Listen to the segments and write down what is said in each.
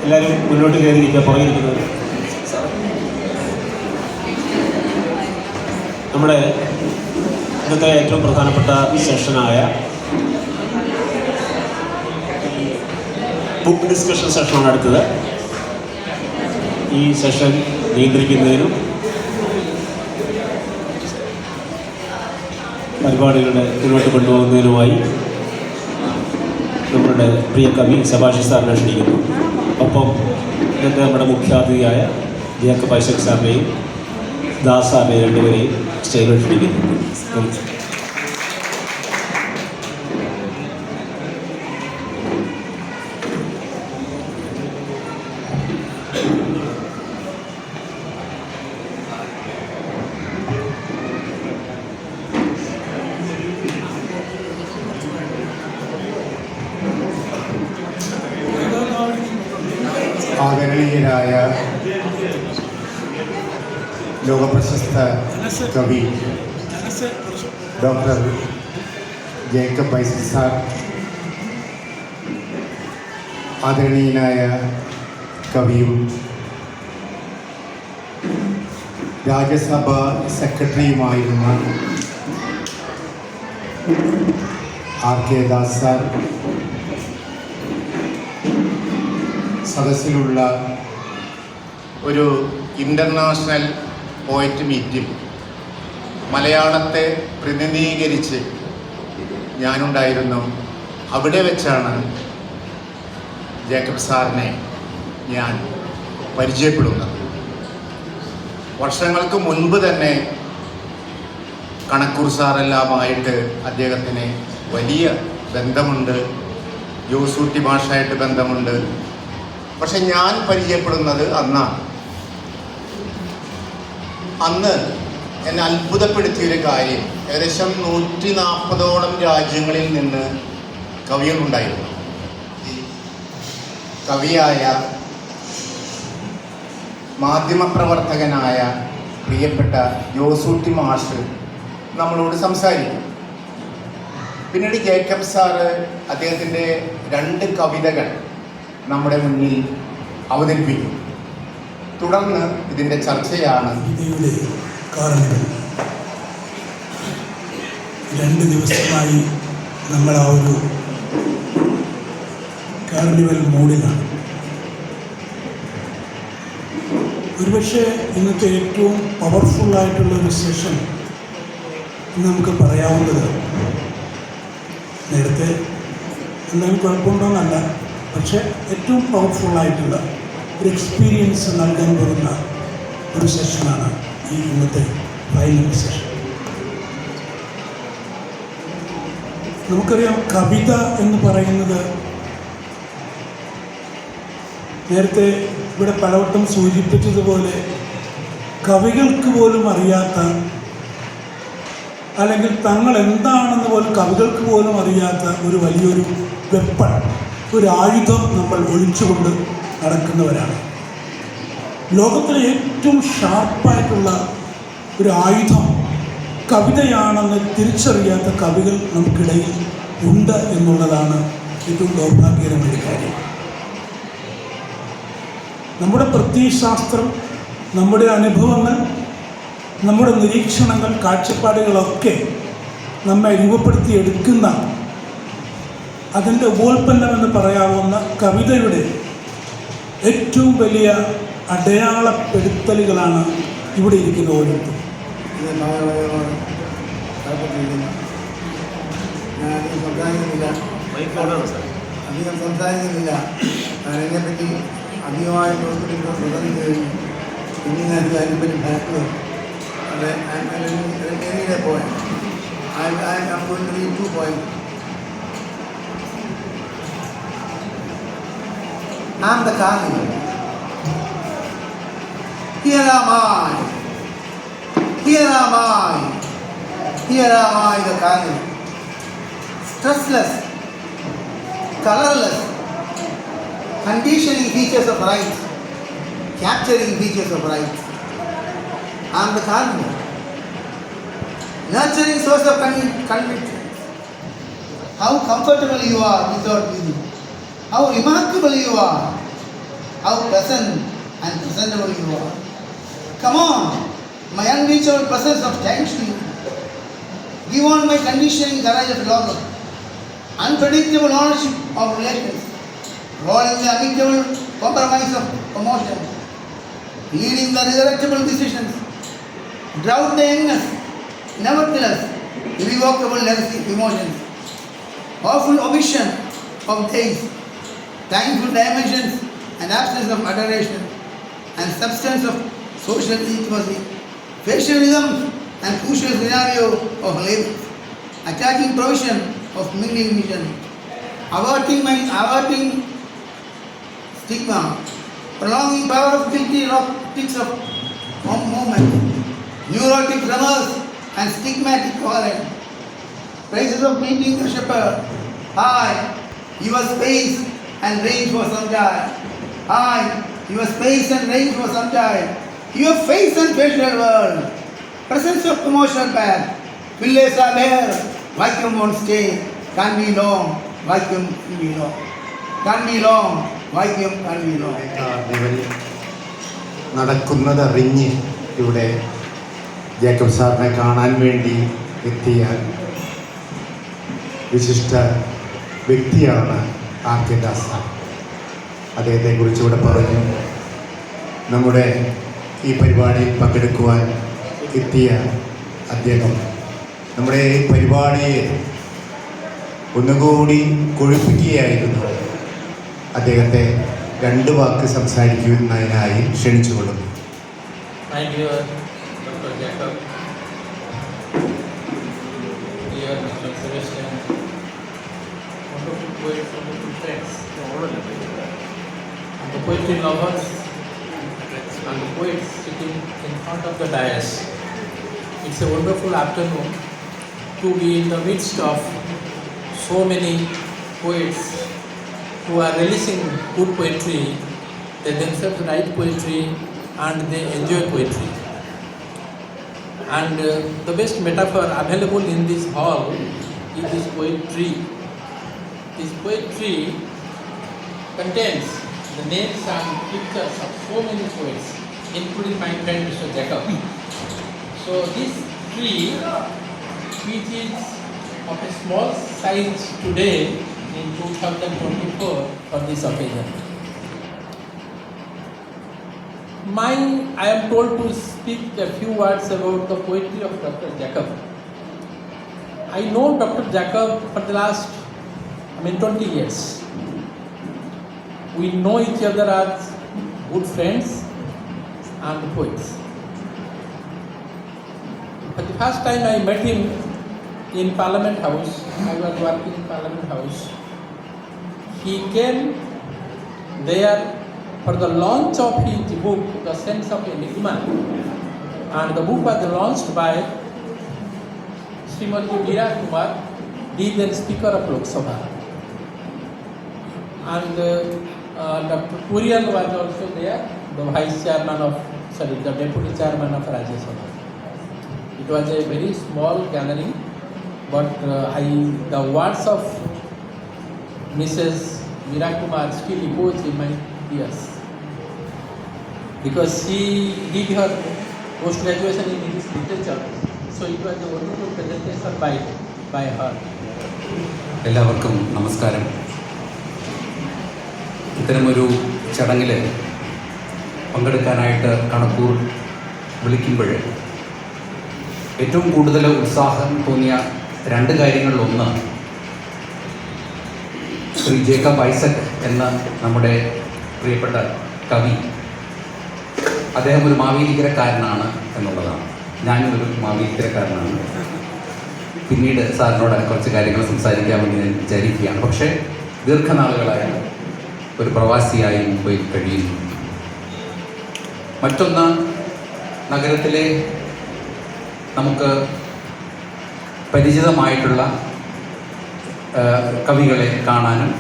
എല്ലാവരും മുന്നോട്ട് കയറിയിരിക്കുക. പുറകിരിക്കുന്നത് നമ്മുടെ ഇന്നത്തെ ഏറ്റവും പ്രധാനപ്പെട്ട സെഷനായ ബുക്ക് ഡിസ്കഷൻ സെഷനാണ് അടുത്തത്. ഈ സെഷൻ നിയന്ത്രിക്കുന്നതിനും പരിപാടികളുടെ മുന്നോട്ട് കൊണ്ടുപോകുന്നതിനുമായി നമ്മളുടെ പ്രിയ കവി സബാഷി സാറിനെ ക്ഷണിക്കുന്നു. ഒപ്പം ഇന്നത്തെ നമ്മുടെ മുഖ്യാതിഥിയായ ജേക്കബ് ഐസക് സാറിനെയും ദാസ് സാറിനെയും രണ്ടുപേരെയും സ്റ്റേജിൽ ക്ഷണിക്കുന്നു. ആദരണീയരായ ലോകപ്രശസ്ത കവി ഡോക്ടർ ജേക്കബ് ഐസക് സാർ, ആദരണീയനായ കവിയും രാജ്യസഭ സെക്രട്ടറിയുമായിരുന്ന ആർ കെ ദാസ് സാർ, സദസ്സിലുള്ള ഒരു ഇൻ്റർനാഷണൽ പോയറ്റ് മീറ്റിൽ മലയാളത്തെ പ്രതിനിധീകരിച്ച് ഞാനുണ്ടായിരുന്നു. അവിടെ വെച്ചാണ് ജേക്കബ് സാറിനെ ഞാൻ പരിചയപ്പെടുന്നത്. വർഷങ്ങൾക്ക് മുൻപ് തന്നെ കണക്കൂർ സാറെല്ലാമായിട്ട് അദ്ദേഹത്തിന് വലിയ ബന്ധമുണ്ട്, ജോസൂട്ടി ഭാഷയായിട്ട് ബന്ധമുണ്ട്. പക്ഷെ ഞാൻ പരിചയപ്പെടുന്നത് അന്നാണ്. അന്ന് എന്നെ അത്ഭുതപ്പെടുത്തിയൊരു കാര്യം, ഏകദേശം 140ഓളം രാജ്യങ്ങളിൽ നിന്ന് കവികളുണ്ടായിരുന്നു. കവിയായ മാധ്യമപ്രവർത്തകനായ പ്രിയപ്പെട്ട ജോസൂട്ടി മാഷ് നമ്മളോട് സംസാരിക്കും. പിന്നീട് ജേക്കബ് സാറ് അദ്ദേഹത്തിൻ്റെ 2 കവിതകൾ നമ്മുടെ മുന്നിൽ അവതരിപ്പിക്കും. തുടർന്ന് ഇതിൻ്റെ ചർച്ചയാണ്. ഇതിയുടെ കാരണങ്ങൾ 2 ദിവസമായി നമ്മൾ ആ ഒരു കാർണിവൽ മൂഡിലാണ്. ഒരുപക്ഷെ ഇന്നത്തെ ഏറ്റവും പവർഫുള്ളായിട്ടുള്ളൊരു സെഷൻ നമുക്ക് പറയാവുന്നത്, നേരത്തെ എന്തെങ്കിലും കുഴപ്പമുണ്ടോയെന്നല്ല, പക്ഷേ ഏറ്റവും പവർഫുള്ളായിട്ടുള്ള ഒരു എക്സ്പീരിയൻസ് നൽകാൻ പോകുന്ന ഒരു സെഷനാണ് ഈ ഇന്നത്തെ ഫൈനൽ സെഷൻ. നമുക്കറിയാം, കവിത എന്ന് പറയുന്നത് നേരത്തെ ഇവിടെ പലവട്ടം സൂചിപ്പിച്ചതുപോലെ കവികൾക്ക് പോലും അറിയാത്ത, അല്ലെങ്കിൽ തങ്ങൾ എന്താണെന്ന് പോലും കവികൾക്ക് പോലും അറിയാത്ത ഒരു വലിയൊരു വെപ്പൺ, ഒരു ആയുധം നമ്മൾ ഒഴിച്ചുകൊണ്ട് നടക്കുന്നവരാണ്. ലോകത്തിലെ ഏറ്റവും ഷാർപ്പായിട്ടുള്ള ഒരു ആയുധം കവിതയാണെന്ന് തിരിച്ചറിയാത്ത കവികൾ നമുക്കിടയിൽ ഉണ്ട് എന്നുള്ളതാണ് ഏറ്റവും ദൗർഭാഗ്യകരമായ കാര്യം. നമ്മുടെ പ്രത്യയശാസ്ത്രം, നമ്മുടെ അനുഭവങ്ങൾ, നമ്മുടെ നിരീക്ഷണങ്ങൾ, കാഴ്ചപ്പാടുകളൊക്കെ നമ്മെ രൂപപ്പെടുത്തിയെടുക്കുന്ന, അതിൻ്റെ ഉപോൽപ്പന്നമെന്ന് പറയാവുന്ന കവിതയുടെ ഏറ്റവും വലിയ അടയാളപ്പെടുത്തലുകളാണ് ഇവിടെ ഇരിക്കുന്ന ഓരോരുത്തരും. അധികം സംസാരിക്കുന്നില്ല. അതിനെപ്പറ്റി അധികമായി ഇനി അതിനെപ്പറ്റി ബാക്കിൽ point. I'm going to read 2 points. I'm the carnival. Here am I. Here am I. Here am I, the carnival. Stressless, colorless, conditioning features of right, capturing features of right. I am the carnival. Nurturing source of conviction. How comfortable you are without me. How remarkable you are. how pleasant and presentable you are. Come on, my unreachable presence of thanks to you. Give on my conditioning courage of love, unpredictable ownership of relations, rolling the amicable compromise of promotion, leading the resurrectable decisions, drought the youngest, nevertheless, irrevocable legacy of emotions, awful omission of days, thankful dimensions and absence of adoration, and substance of social intimacy, facial rhythms and crucial scenario of labor, attacking provision of mingling mission, averting stigma, prolonging power of guilty optics of movement, neurotic tremors and stigmatic quarrel, praises of meeting the shepherd, high, your space and range for some time, high, your space and range for some time, your face and facial world, presence of commotional path, pillars are bare, vacuum won't stay, can't be long, vacuum can be long, can't be long, vacuum can be long. നടക്കുന്നതറിഞ്ഞ് ഇവിടെ Jacob സാറിനെ കാണാൻ വേണ്ടി എത്തിയ വിശിഷ്ട വ്യക്തിയാണ് R K Das sir. അദ്ദേഹത്തെക്കുറിച്ച് ഇവിടെ പറഞ്ഞു. നമ്മുടെ ഈ പരിപാടിയിൽ പങ്കെടുക്കുവാൻ എത്തിയ അദ്ദേഹം നമ്മുടെ ഈ പരിപാടിയെ ഒന്നുകൂടി കൊഴുപ്പിക്കുകയായിരുന്നു. അദ്ദേഹത്തെ രണ്ട് വാക്ക് സംസാരിക്കുന്നതിനായി ക്ഷണിച്ചുകൊള്ളുന്നു. My dear Dr. Jacob, dear Mr. Sebastian, wonderful poets, wonderful friends, and the poetry lovers, and the poets sitting in front of the dais. It's a wonderful afternoon to be in the midst of so many poets who are releasing good poetry. They themselves write poetry and they enjoy poetry. And the best metaphor available in this hall is this poetry. This poetry contains the names and pictures of so many poets, including my friend Mr. Jacob. So this tree, which is of a small size today in 2024 for this occasion. I am told to speak a few words about the poetry of Dr. Jacob. I know Dr. Jacob for the last 20 years. We know each other as good friends and poets. For the first time I met him in Parliament House. I was working in Parliament House. He came there for the launch of his book, The Sense of Enigma, and the book was launched by Srimati Meera Kumar, the then Speaker of Lok Sabha, and Dr. Purial was also there, the the Deputy Chairman of Rajya Sabha. It was a very small gathering, but the words of Mrs. Meera Kumar still echoes in my ears, because she did her post-graduation in English literature, so it was a wonderful presentation by her. എല്ലാവർക്കും നമസ്കാരം. ഇത്തരമൊരു ചടങ്ങിൽ പങ്കെടുക്കാനായിട്ട് കണക്കൂർ വിളിക്കുമ്പോൾ ഏറ്റവും കൂടുതൽ ഉത്സാഹം തോന്നിയ രണ്ട് കാര്യങ്ങളിലൊന്ന് ശ്രീ ജേക്കബ് ഐസക് എന്ന നമ്മുടെ പ്രിയപ്പെട്ട കവി, അദ്ദേഹം ഒരു മാവേലിക്കരക്കാരനാണ് എന്നുള്ളതാണ്. ഞാനും ഒരു മാവേലിക്കരക്കാരനാണ്. പിന്നീട് സാറിനോട് കുറച്ച് കാര്യങ്ങൾ സംസാരിക്കാമെന്ന് ഞാൻ വിചാരിക്കുകയാണ്. പക്ഷേ ദീർഘനാളുകളായ ഒരു പ്രവാസിയായി മുംബൈയിൽ കഴിയുന്നു. മറ്റൊന്ന്, നഗരത്തിലെ നമുക്ക് പരിചിതമായിട്ടുള്ള കവികളെ കാണാനും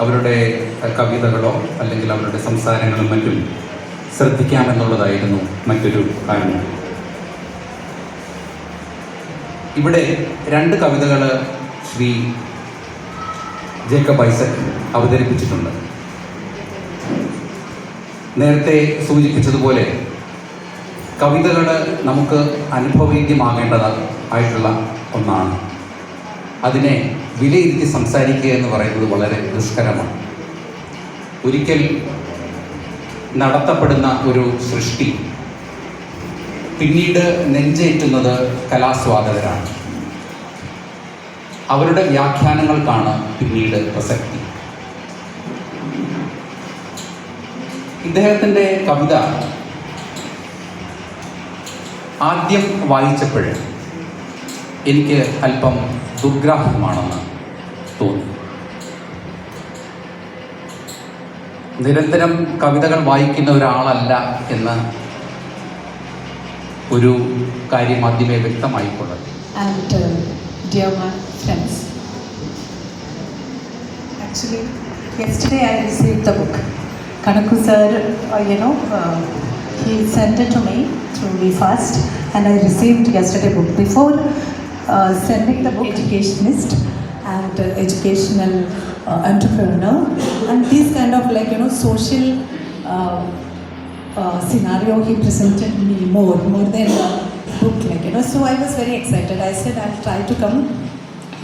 അവരുടെ കവിതകളോ അല്ലെങ്കിൽ അവരുടെ സംസാരങ്ങളും മറ്റും ശ്രദ്ധിക്കാമെന്നുള്ളതായിരുന്നു മറ്റൊരു കാരണം. ഇവിടെ രണ്ട് കവിതകൾ ശ്രീ ജേക്കബ് ഐസക് അവതരിപ്പിച്ചിട്ടുണ്ട്. നേരത്തെ സൂചിപ്പിച്ചതുപോലെ കവിതകൾ നമുക്ക് അനുഭവവേദ്യമാകേണ്ടതായിട്ടുള്ള ഒന്നാണ്. അതിനെ വിലയിരുത്തി സംസാരിക്കുക എന്ന് പറയുന്നത് വളരെ ദുഷ്കരമാണ്. ഒരിക്കൽ നടത്തപ്പെടുന്ന ഒരു സൃഷ്ടി പിന്നീട് നെഞ്ചേറ്റുന്നത് കലാസ്വാദകരാണ്. അവരുടെ വ്യാഖ്യാനങ്ങൾക്കാണ് പിന്നീട് പ്രസക്തി. ഇദ്ദേഹത്തിൻ്റെ കവിത ആദ്യം വായിച്ചപ്പോൾ എനിക്ക് അല്പം ദുർഗ്രാഹ്യമാണെന്ന് തോന്നി. നിരന്തരം കവിതകൾ വായിക്കുന്ന ഒരാളല്ല എന്ന ഒരു കാര്യം ആദ്യമേ വ്യക്തമായിക്കൊള്ളു. And dear my friends, actually yesterday I received the book. Kanakku sir, he sent it to me through VFast, and I received yesterday book. Before sending the book, educationist and educational entrepreneur, and this kind of social scenario he presented me more than the book, so I was very excited. I said I'll try to come,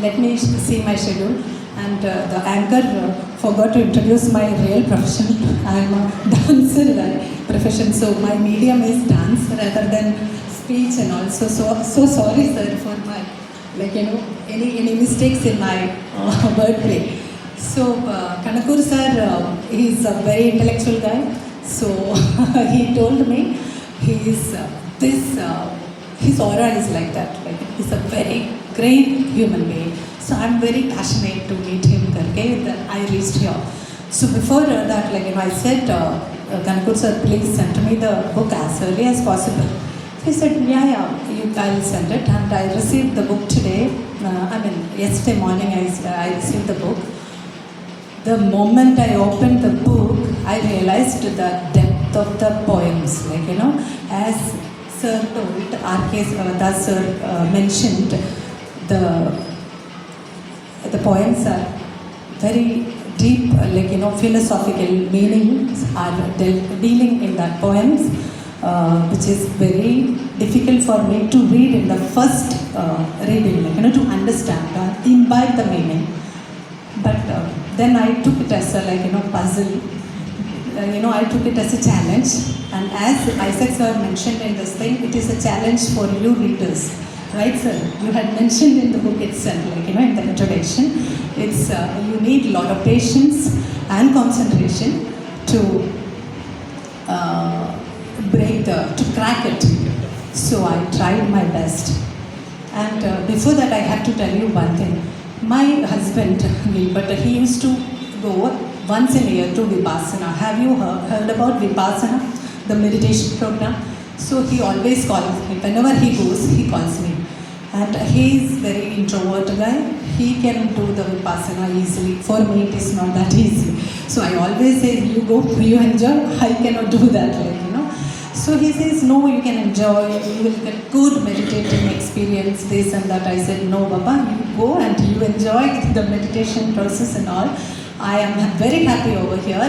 let me see my schedule. And the anchor forgot to introduce my real profession. I'm a dancer by profession, so my medium is dance rather than speech, and also so sorry sir for my any mistakes in my wordplay. So Kanakku sir, he's a very intellectual guy. So he told me his aura is like that. He's a very great human being. So I'm very passionate to meet him. Then I reached here. So before that, I said, Kanakku sir, please send me the book as early as possible. He said, I'll send it. And I received the book today. Yesterday morning I received the book. The moment I opened the book, I realized the depth of the poems. As Sir told, R.K. Das Sir mentioned, the poems are very deep, philosophical meanings are dealing in that poems, which is very difficult for me to read in the first reading, to understand, imbibe the meaning. But then I took it as a puzzle. I took it as a challenge, and as Isaac sir mentioned in this thing, it is a challenge for you readers, right sir? You had mentioned in the book itself, in the introduction, it's you need a lot of patience and concentration to to crack it. So I tried my best, and before that I had to tell you one thing. My husband Gilbert, he used to go once in a year to Vipassana. Have you heard about Vipassana, the meditation program? So he always calls me. Whenever he goes, he calls me. And he is very introvert guy. He can do the Vipassana easily. For me, it is not that easy. So I always say, you go, you enjoy. I cannot do that, So he says, no, you can enjoy. You will get good meditating experience, this and that. I said, no, Baba, you go and you enjoy the meditation process and all. I am very happy over here.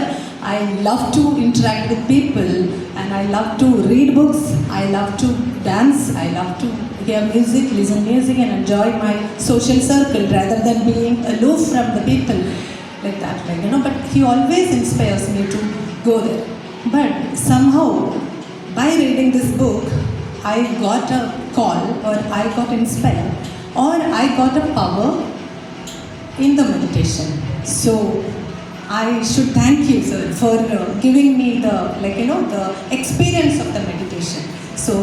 I love to interact with people, and I love to read books. I love to dance. I love to hear music, listen music, and enjoy my social circle rather than being aloof from the people like that. But he always inspires me to go there. But somehow, by reading this book, I got a call, or I got inspired, or I got a power in the meditation. So I should thank you, sir, for giving me the the experience of the meditation. So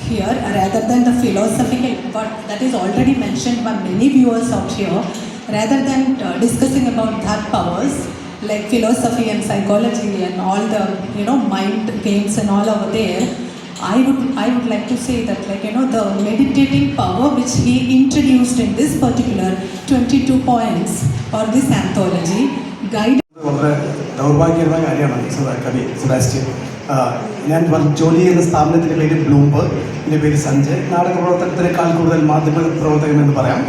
here, rather than the philosophical, but that is already mentioned by many viewers out here, rather than discussing about that powers like philosophy and psychology and all the mind games and all over there, I would like to say that the meditating power which he introduced in this particular 22 poems or this anthology guide. വളരെ ദൗർഭാഗ്യകരമായ കാര്യമാണ് കവി Sebastian. ഞാൻ ജോലി ചെയ്യുന്ന സ്ഥാപനത്തിൻ്റെ പേര് Bloomberg, എൻ്റെ പേര് സഞ്ജയ്. നാടക പ്രവർത്തനത്തിനേക്കാൾ കൂടുതൽ മാധ്യമ പ്രവർത്തകൻ എന്ന് പറയാം.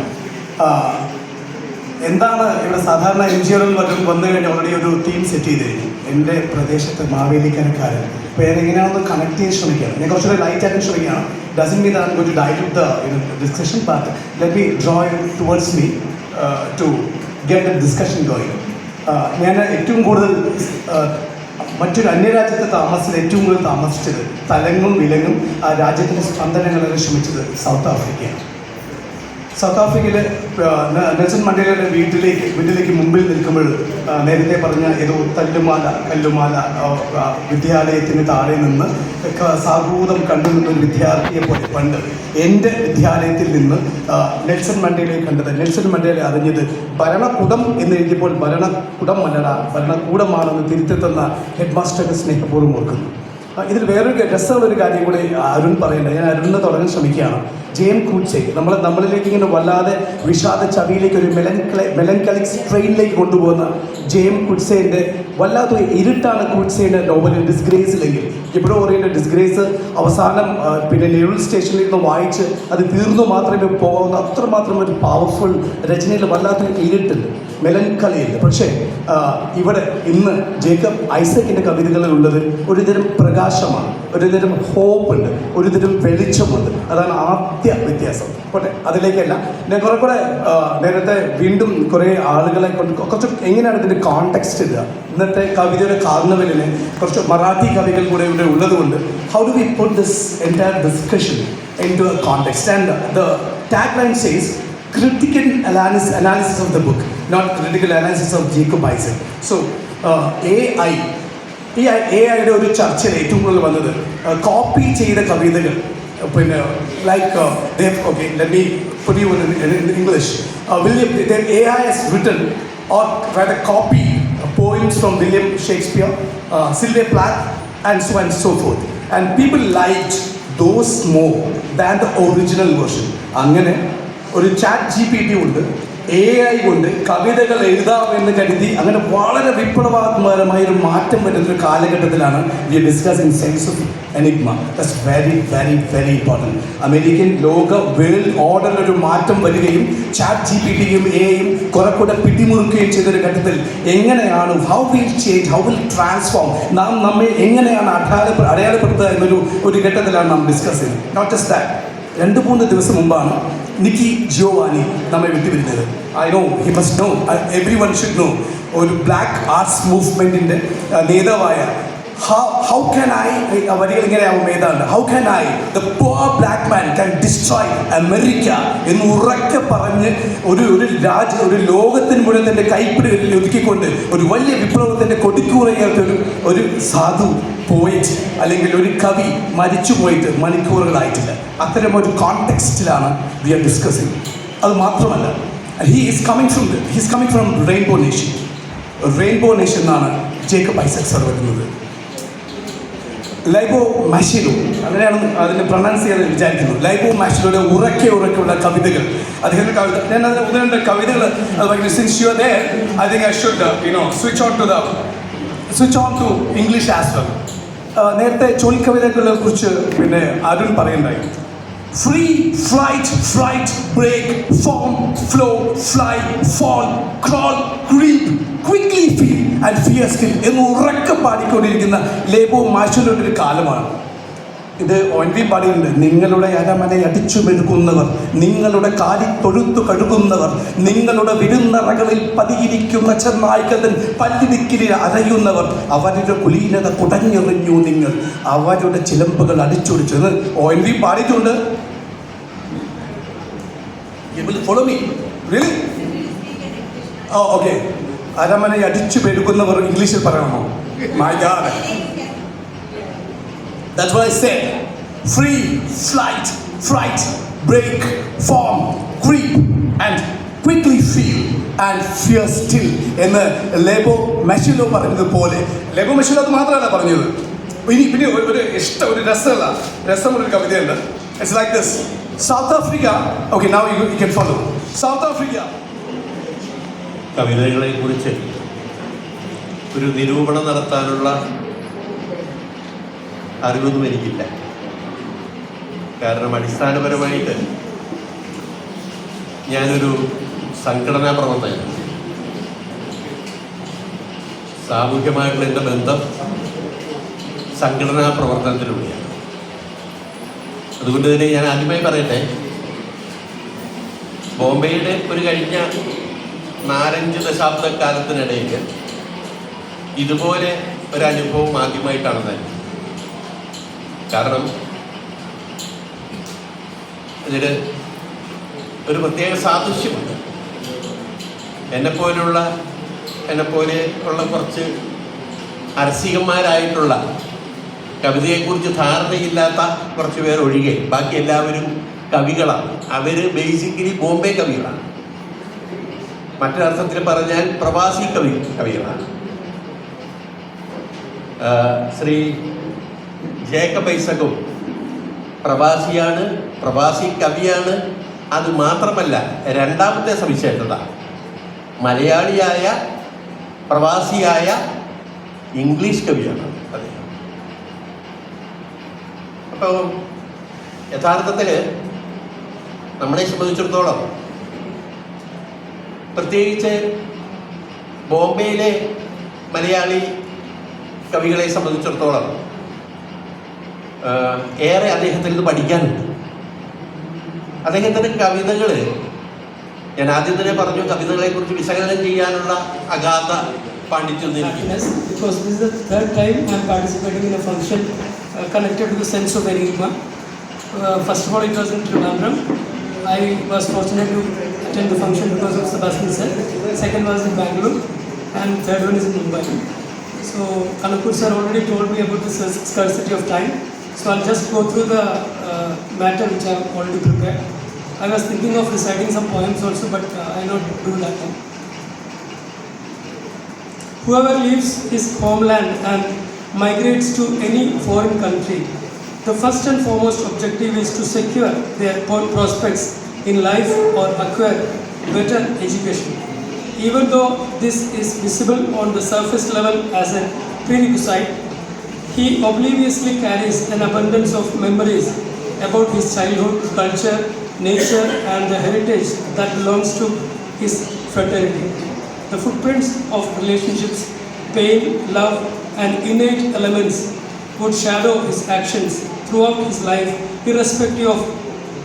എന്താണ് ഇവിടെ സാധാരണ NGO വന്നു കഴിഞ്ഞാൽ ഓൾറെഡി ഒരു തീം സെറ്റ് ചെയ്ത് കഴിഞ്ഞു. എൻ്റെ പ്രദേശത്ത് മാവേലിക്കരക്കാരൻ. അപ്പോൾ ഞാൻ എങ്ങനെയാണെന്ന് കണക്ട് ചെയ്യാൻ ശ്രമിക്കുകയാണ്. ഞാൻ കുറച്ചുകൂടെ ലൈറ്റ് ആക്കാൻ ശ്രമിക്കുകയാണ്. Doesn't mean that I am going to dilute the discussion, but let me draw you towards me to get the discussion going. ഞാൻ ഏറ്റവും കൂടുതൽ മറ്റൊരു അന്യരാജ്യത്തെ താമസിച്ചത്, ഏറ്റവും കൂടുതൽ താമസിച്ചത് തലങ്ങും വിലങ്ങും ആ രാജ്യത്തിൻ്റെ സ്പന്ദനങ്ങളെ ശ്രമിച്ചത് സൗത്ത് ആഫ്രിക്കയാണ്. സൗത്ത് ആഫ്രിക്കയിൽ നെൽസൺ മണ്ടേലയുടെ വീട്ടിലേക്ക് മുമ്പിൽ നിൽക്കുമ്പോൾ നേരത്തെ പറഞ്ഞ ഏതോ കല്ലുമാല വിദ്യാലയത്തിന് താഴെ നിന്ന് സാഹൂതം കണ്ടുനിന്ന ഒരു വിദ്യാർത്ഥിയെ പോലെ പണ്ട് എൻ്റെ വിദ്യാലയത്തിൽ നിന്ന് നെൽസൺ മണ്ടേലയെ കണ്ടത്, നെൽസൺ മണ്ടേല അറിഞ്ഞത് ഭരണകൂടം എന്ന് എഴുതിയപ്പോൾ ഭരണകൂടം അല്ലട ഭരണകൂടമാണെന്ന് തിരുത്തെത്തുന്ന ഹെഡ് മാസ്റ്ററുടെ സ്നേഹപൂർവ്വം ഓർക്കുന്നു. ഇതിൽ വേറൊരു രസമുള്ളൊരു കാര്യം കൂടി അരുൺ പറയേണ്ടത്. ഞാൻ അരുണിനെ തുടങ്ങാൻ ശ്രമിക്കുകയാണ്. ജെയിം കൂട്സെ നമ്മളിലേക്ക് ഇങ്ങനെ വല്ലാതെ വിഷാദ ചവിയിലേക്ക് ഒരു മെലൻകളിക് സ്ട്രെയിനിലേക്ക് കൊണ്ടുപോകുന്ന ജെയിം കൂട്സേൻ്റെ വല്ലാത്ത ഇരുട്ടാണ് കൂട്സേൻ്റെ നോവലിൽ ഡിസ്ഗ്രേസിലെങ്കിൽ. എപ്പോഴും പറയുന്ന ഡിസ്ഗ്രേസ് അവസാനം പിന്നെ നെഹ്റു സ്റ്റേഷനിൽ നിന്ന് വായിച്ച് അത് തീർന്നു മാത്രമേ പോകുന്ന അത്രമാത്രം ഒരു പവർഫുൾ രചനയിൽ വല്ലാത്തൊരു ഇരുട്ടുണ്ട്, മെലൻകളിയുണ്ട്. പക്ഷേ ഇവിടെ ഇന്ന് ജേക്കബ് ഐസക്കിൻ്റെ കവിതകളിലുള്ളത് ഒരുതരം പ്രകാശമാണ്, ഒരുതരം ഹോപ്പുണ്ട്, ഒരുതരം വെളിച്ചമുണ്ട്. അതാണ് ആദ്യ വ്യത്യാസം. പോട്ടെ, അതിലേക്കല്ല. ഞാൻ കൂടെ നേരത്തെ വീണ്ടും കുറേ ആളുകളെ കൊണ്ട് കുറച്ച് എങ്ങനെയാണ് ഇതിൻ്റെ കോണ്ടെക്സ്റ്റ് ഇടുക. ഇന്നത്തെ കവിതയുടെ കാർണവലിന് കുറച്ച് മറാഠി കവികൾ കൂടെ ഇവിടെ ഉള്ളതുകൊണ്ട് how do we put this entire discussion into a context. And the tag line says critical analysis of the book, not critical analysis of Jacob Isaac. So AI ഒരു ചർച്ചയിൽ ഏറ്റവും കൂടുതൽ വന്നത് കോപ്പി ചെയ്ത കവിതകൾ. പിന്നെ like okay let me puttu you in English. AI has written or rather copy poems from William Shakespeare, Sylvia Plath and so forth, and people liked those more than the original version. അങ്ങനെ ഒരു ChatGPT ഉണ്ട്, AI കൊണ്ട് കവിതകൾ എഴുതാമെന്ന് കരുതി അങ്ങനെ വളരെ വിപ്ലവാത്മകമായൊരു മാറ്റം വരുന്നൊരു കാലഘട്ടത്തിലാണ് we are discussing sense of enigma. That's very very very important. American world ഓർഡറിലൊരു മാറ്റം വരികയും ChatGPTയും AIയും കുറെ കൂടെ പിടിമുറുക്കുകയും ചെയ്തൊരു ഘട്ടത്തിൽ എങ്ങനെയാണ് how will change, how will transform, നാം നമ്മെ എങ്ങനെയാണ് അടയാളപ്പെടുത്തുക എന്നൊരു ഘട്ടത്തിലാണ് നാം ഡിസ്കസ് ചെയ്യുന്നത്. നോട്ട് ജസ്റ്റ് ദാറ്റ്, 2-3 ദിവസം മുമ്പാണ് നിക്കി ജിയോവാനി നമ്മെ വിട്ടുവരുന്നത്. I know, he must know, everyone should know. ഒരു ബ്ലാക്ക് ആർട്സ് മൂവ്മെൻറ്റിൻ്റെ നേതാവായ ഹൗ ക്യാൻ ഐ, വരികൾ ഇങ്ങനെയാവും ഏതാണ്ട്, how can I the poor black man can destroy America എന്ന് ഉറക്കെ പറഞ്ഞ് ഒരു ലോകത്തിന് മുഴുവൻ തൻ്റെ കൈപ്പിടികളിൽ ഒതുക്കിക്കൊണ്ട് ഒരു വലിയ വിപ്ലവത്തിൻ്റെ കൊടിക്കൂറയായിട്ടൊരു ഒരു സാധു പോയിറ്റ് അല്ലെങ്കിൽ ഒരു കവി മരിച്ചു പോയിട്ട് മണിക്കൂറുകളായിട്ടില്ല. അത്തരം ഒരു കോണ്ടെക്സ്റ്റിലാണ് വി ആർ ഡിസ്കസിങ്. അത് മാത്രമല്ല, he's coming from rainbow nation എന്നാണ് ജേക്കബ് ഐസക് സർ വരുന്നത്. ലൈബോ മാഷിലോ, അങ്ങനെയാണ് അതിനെ പ്രൊനൗൺസ് ചെയ്യാൻ വിചാരിക്കുന്നു. ലൈബോ മാഷിലോയുടെ ഉറക്കെയുള്ള കവിതകൾ, അദ്ദേഹത്തിൻ്റെ കവിത, ഞാൻ അതിന് 1-2 കവിതകൾ since you are there I think I should switch on to English as well. നേരത്തെ ചൊൽക്കവിതകളെ കുറിച്ച് പിന്നെ അരുൺ പറയുണ്ടായി. Free flight break form flow fly fall crawl creep quickly feel and fear skill എന്ന് ഉറക്കെ പാടിക്കൊണ്ടിരിക്കുന്ന ലേബോ മാഷിലോയുടെ ഒരു കാലമാണ് ഇത്. ONV പാടിയുണ്ട്, നിങ്ങളുടെ അരമനെ അടിച്ചു മെഴുകുന്നവർ, നിങ്ങളുടെ കാലി തൊഴുത്തു കഴുകുന്നവർ, നിങ്ങളുടെ വിരുന്നറകളിൽ പതിയിരിക്കുന്ന ചെന്നായ്ക്കതൻ പല്ലിടിക്കിലിൽ അരയുന്നവർ, അവരുടെ കുലീനത കുടഞ്ഞെറിഞ്ഞു നിങ്ങൾ, അവരുടെ ചിലമ്പുകൾ അടിച്ചൊടിച്ചത് ONV പാടിയിട്ടുണ്ട്. Follow me really? ഓക്കെ, അരമനെ അടിച്ചു മെഴുകുന്നവർ ഇംഗ്ലീഷിൽ പറയണമോ? My god, that's what I said. Free flight break form creep and quickly feel and fear still എന്ന് ലേബോ മെഷിലോ പറഞ്ഞത് പോലെ. ലേബോ മെഷിലോ അത് മാത്രമല്ല പറഞ്ഞത്. പിന്നെ ഒരു രസമുള്ളൊരു കവിതയുണ്ട്. It's like this. South Africa. Okay, now you can follow. South Africa. കവിതകളെ കുറിച്ച് ഒരു നിരൂപണം നടത്താനുള്ള അറിവൊന്നും എനിക്കില്ല. കാരണം അടിസ്ഥാനപരമായിട്ട് ഞാനൊരു സംഘടനാ പ്രവർത്തകനാണ്. സാമൂഹ്യമായിട്ടുള്ള എൻ്റെ ബന്ധം സംഘടനാ പ്രവർത്തനത്തിലൂടെയാണ്. അതുകൊണ്ട് തന്നെ ഞാൻ ആദ്യമായി പറയട്ടെ, ബോംബെയുടെ ഒരു കഴിഞ്ഞ 4-5 ദശാബ്ദക്കാലത്തിനിടയിൽ ഇതുപോലെ ഒരനുഭവം ആദ്യമായിട്ടാണ് തന്നെ. കാരണം ഇതിൽ ഒരു പ്രത്യേക സാദൃശ്യമുണ്ട്. എന്നെപ്പോലെ ഉള്ള കുറച്ച് അരസികന്മാരായിട്ടുള്ള, കവിതയെക്കുറിച്ച് ധാരണയില്ലാത്ത കുറച്ച് പേർ ഒഴികെ ബാക്കി എല്ലാവരും കവികളാണ്. അവർ ബേസിക്കലി ബോംബെ കവികളാണ്. മറ്റൊരർത്ഥത്തിൽ പറഞ്ഞാൽ പ്രവാസി കവികളാണ്. ശ്രീ ജേക്കബ് ഐസക്കും പ്രവാസിയാണ്, പ്രവാസി കവിയാണ്. അത് മാത്രമല്ല, രണ്ടാമത്തെ സവിശേഷത മലയാളിയായ പ്രവാസിയായ ഇംഗ്ലീഷ് കവിയാണ് അദ്ദേഹം. അപ്പോൾ യഥാർത്ഥത്തിൽ നമ്മളെ സംബന്ധിച്ചിടത്തോളം, പ്രത്യേകിച്ച് ബോംബെയിലെ മലയാളി കവികളെ സംബന്ധിച്ചിടത്തോളം ഏറെ അദ്ദേഹത്തിൽ നിന്ന് പഠിക്കാനുണ്ട്. അദ്ദേഹത്തിൻ്റെ കവിതകൾ, ഞാൻ ആദ്യം തന്നെ പറഞ്ഞു, കവിതകളെക്കുറിച്ച് വിശകലനം ചെയ്യാനുള്ള അഗാധ പാണ്ഡിത്യം happiness because this is the third time I am participating in a function connected to the sense of enigma. First of all, it was in Trivandrum. I was fortunate to attend the function because of Sebastian sir. Second was in Bangalore, and third one is in Mumbai. So Kanapur sir already told me about the scarcity of time. So I'll just go through the matter which I have already prepared. I was thinking of reciting some poems also, but I not do that now. Whoever leaves his homeland and migrates to any foreign country, the first and foremost objective is to secure their own prospects in life or acquire better education. Even though this is visible on the surface level as a prerequisite, he obliviously carries an abundance of memories about his childhood, culture, nature, and the heritage that belongs to his fraternity. The footprints of relationships, pain, love, and innate elements would shadow his actions throughout his life, irrespective of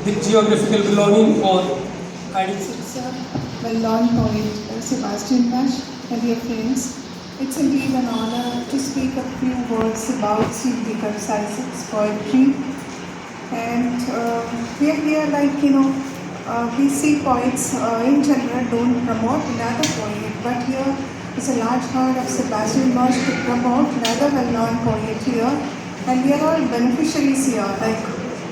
the geographical belonging or identity. It's a well-known poet, Sebastian Bach, and dear friends. It's indeed an honor to speak a few words about C.D. Isaac's poetry. And we are here, we see poets in general don't promote another poet, but here is a large heart of Sebastian Bach to promote another well-known poet here. And we are all beneficiaries here. Like,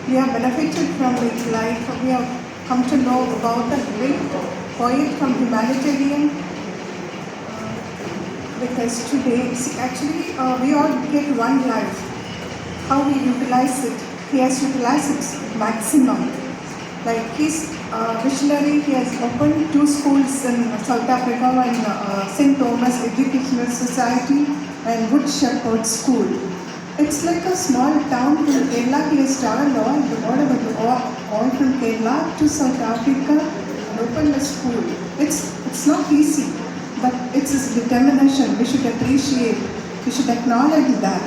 we have benefited from his life. We have come to know about the great poet from humanitarian. Because today, actually, we all get one life. How we utilize it, he has utilized it maximum. Like, he's visionary. He has opened 2 schools in South Africa, and St. Thomas Educational Society and Good Shepherd School. It's like a small town from Kerala. He has traveled all from Kerala to South Africa and opened a school. It's not easy, but it's his determination. We should appreciate. We should acknowledge that.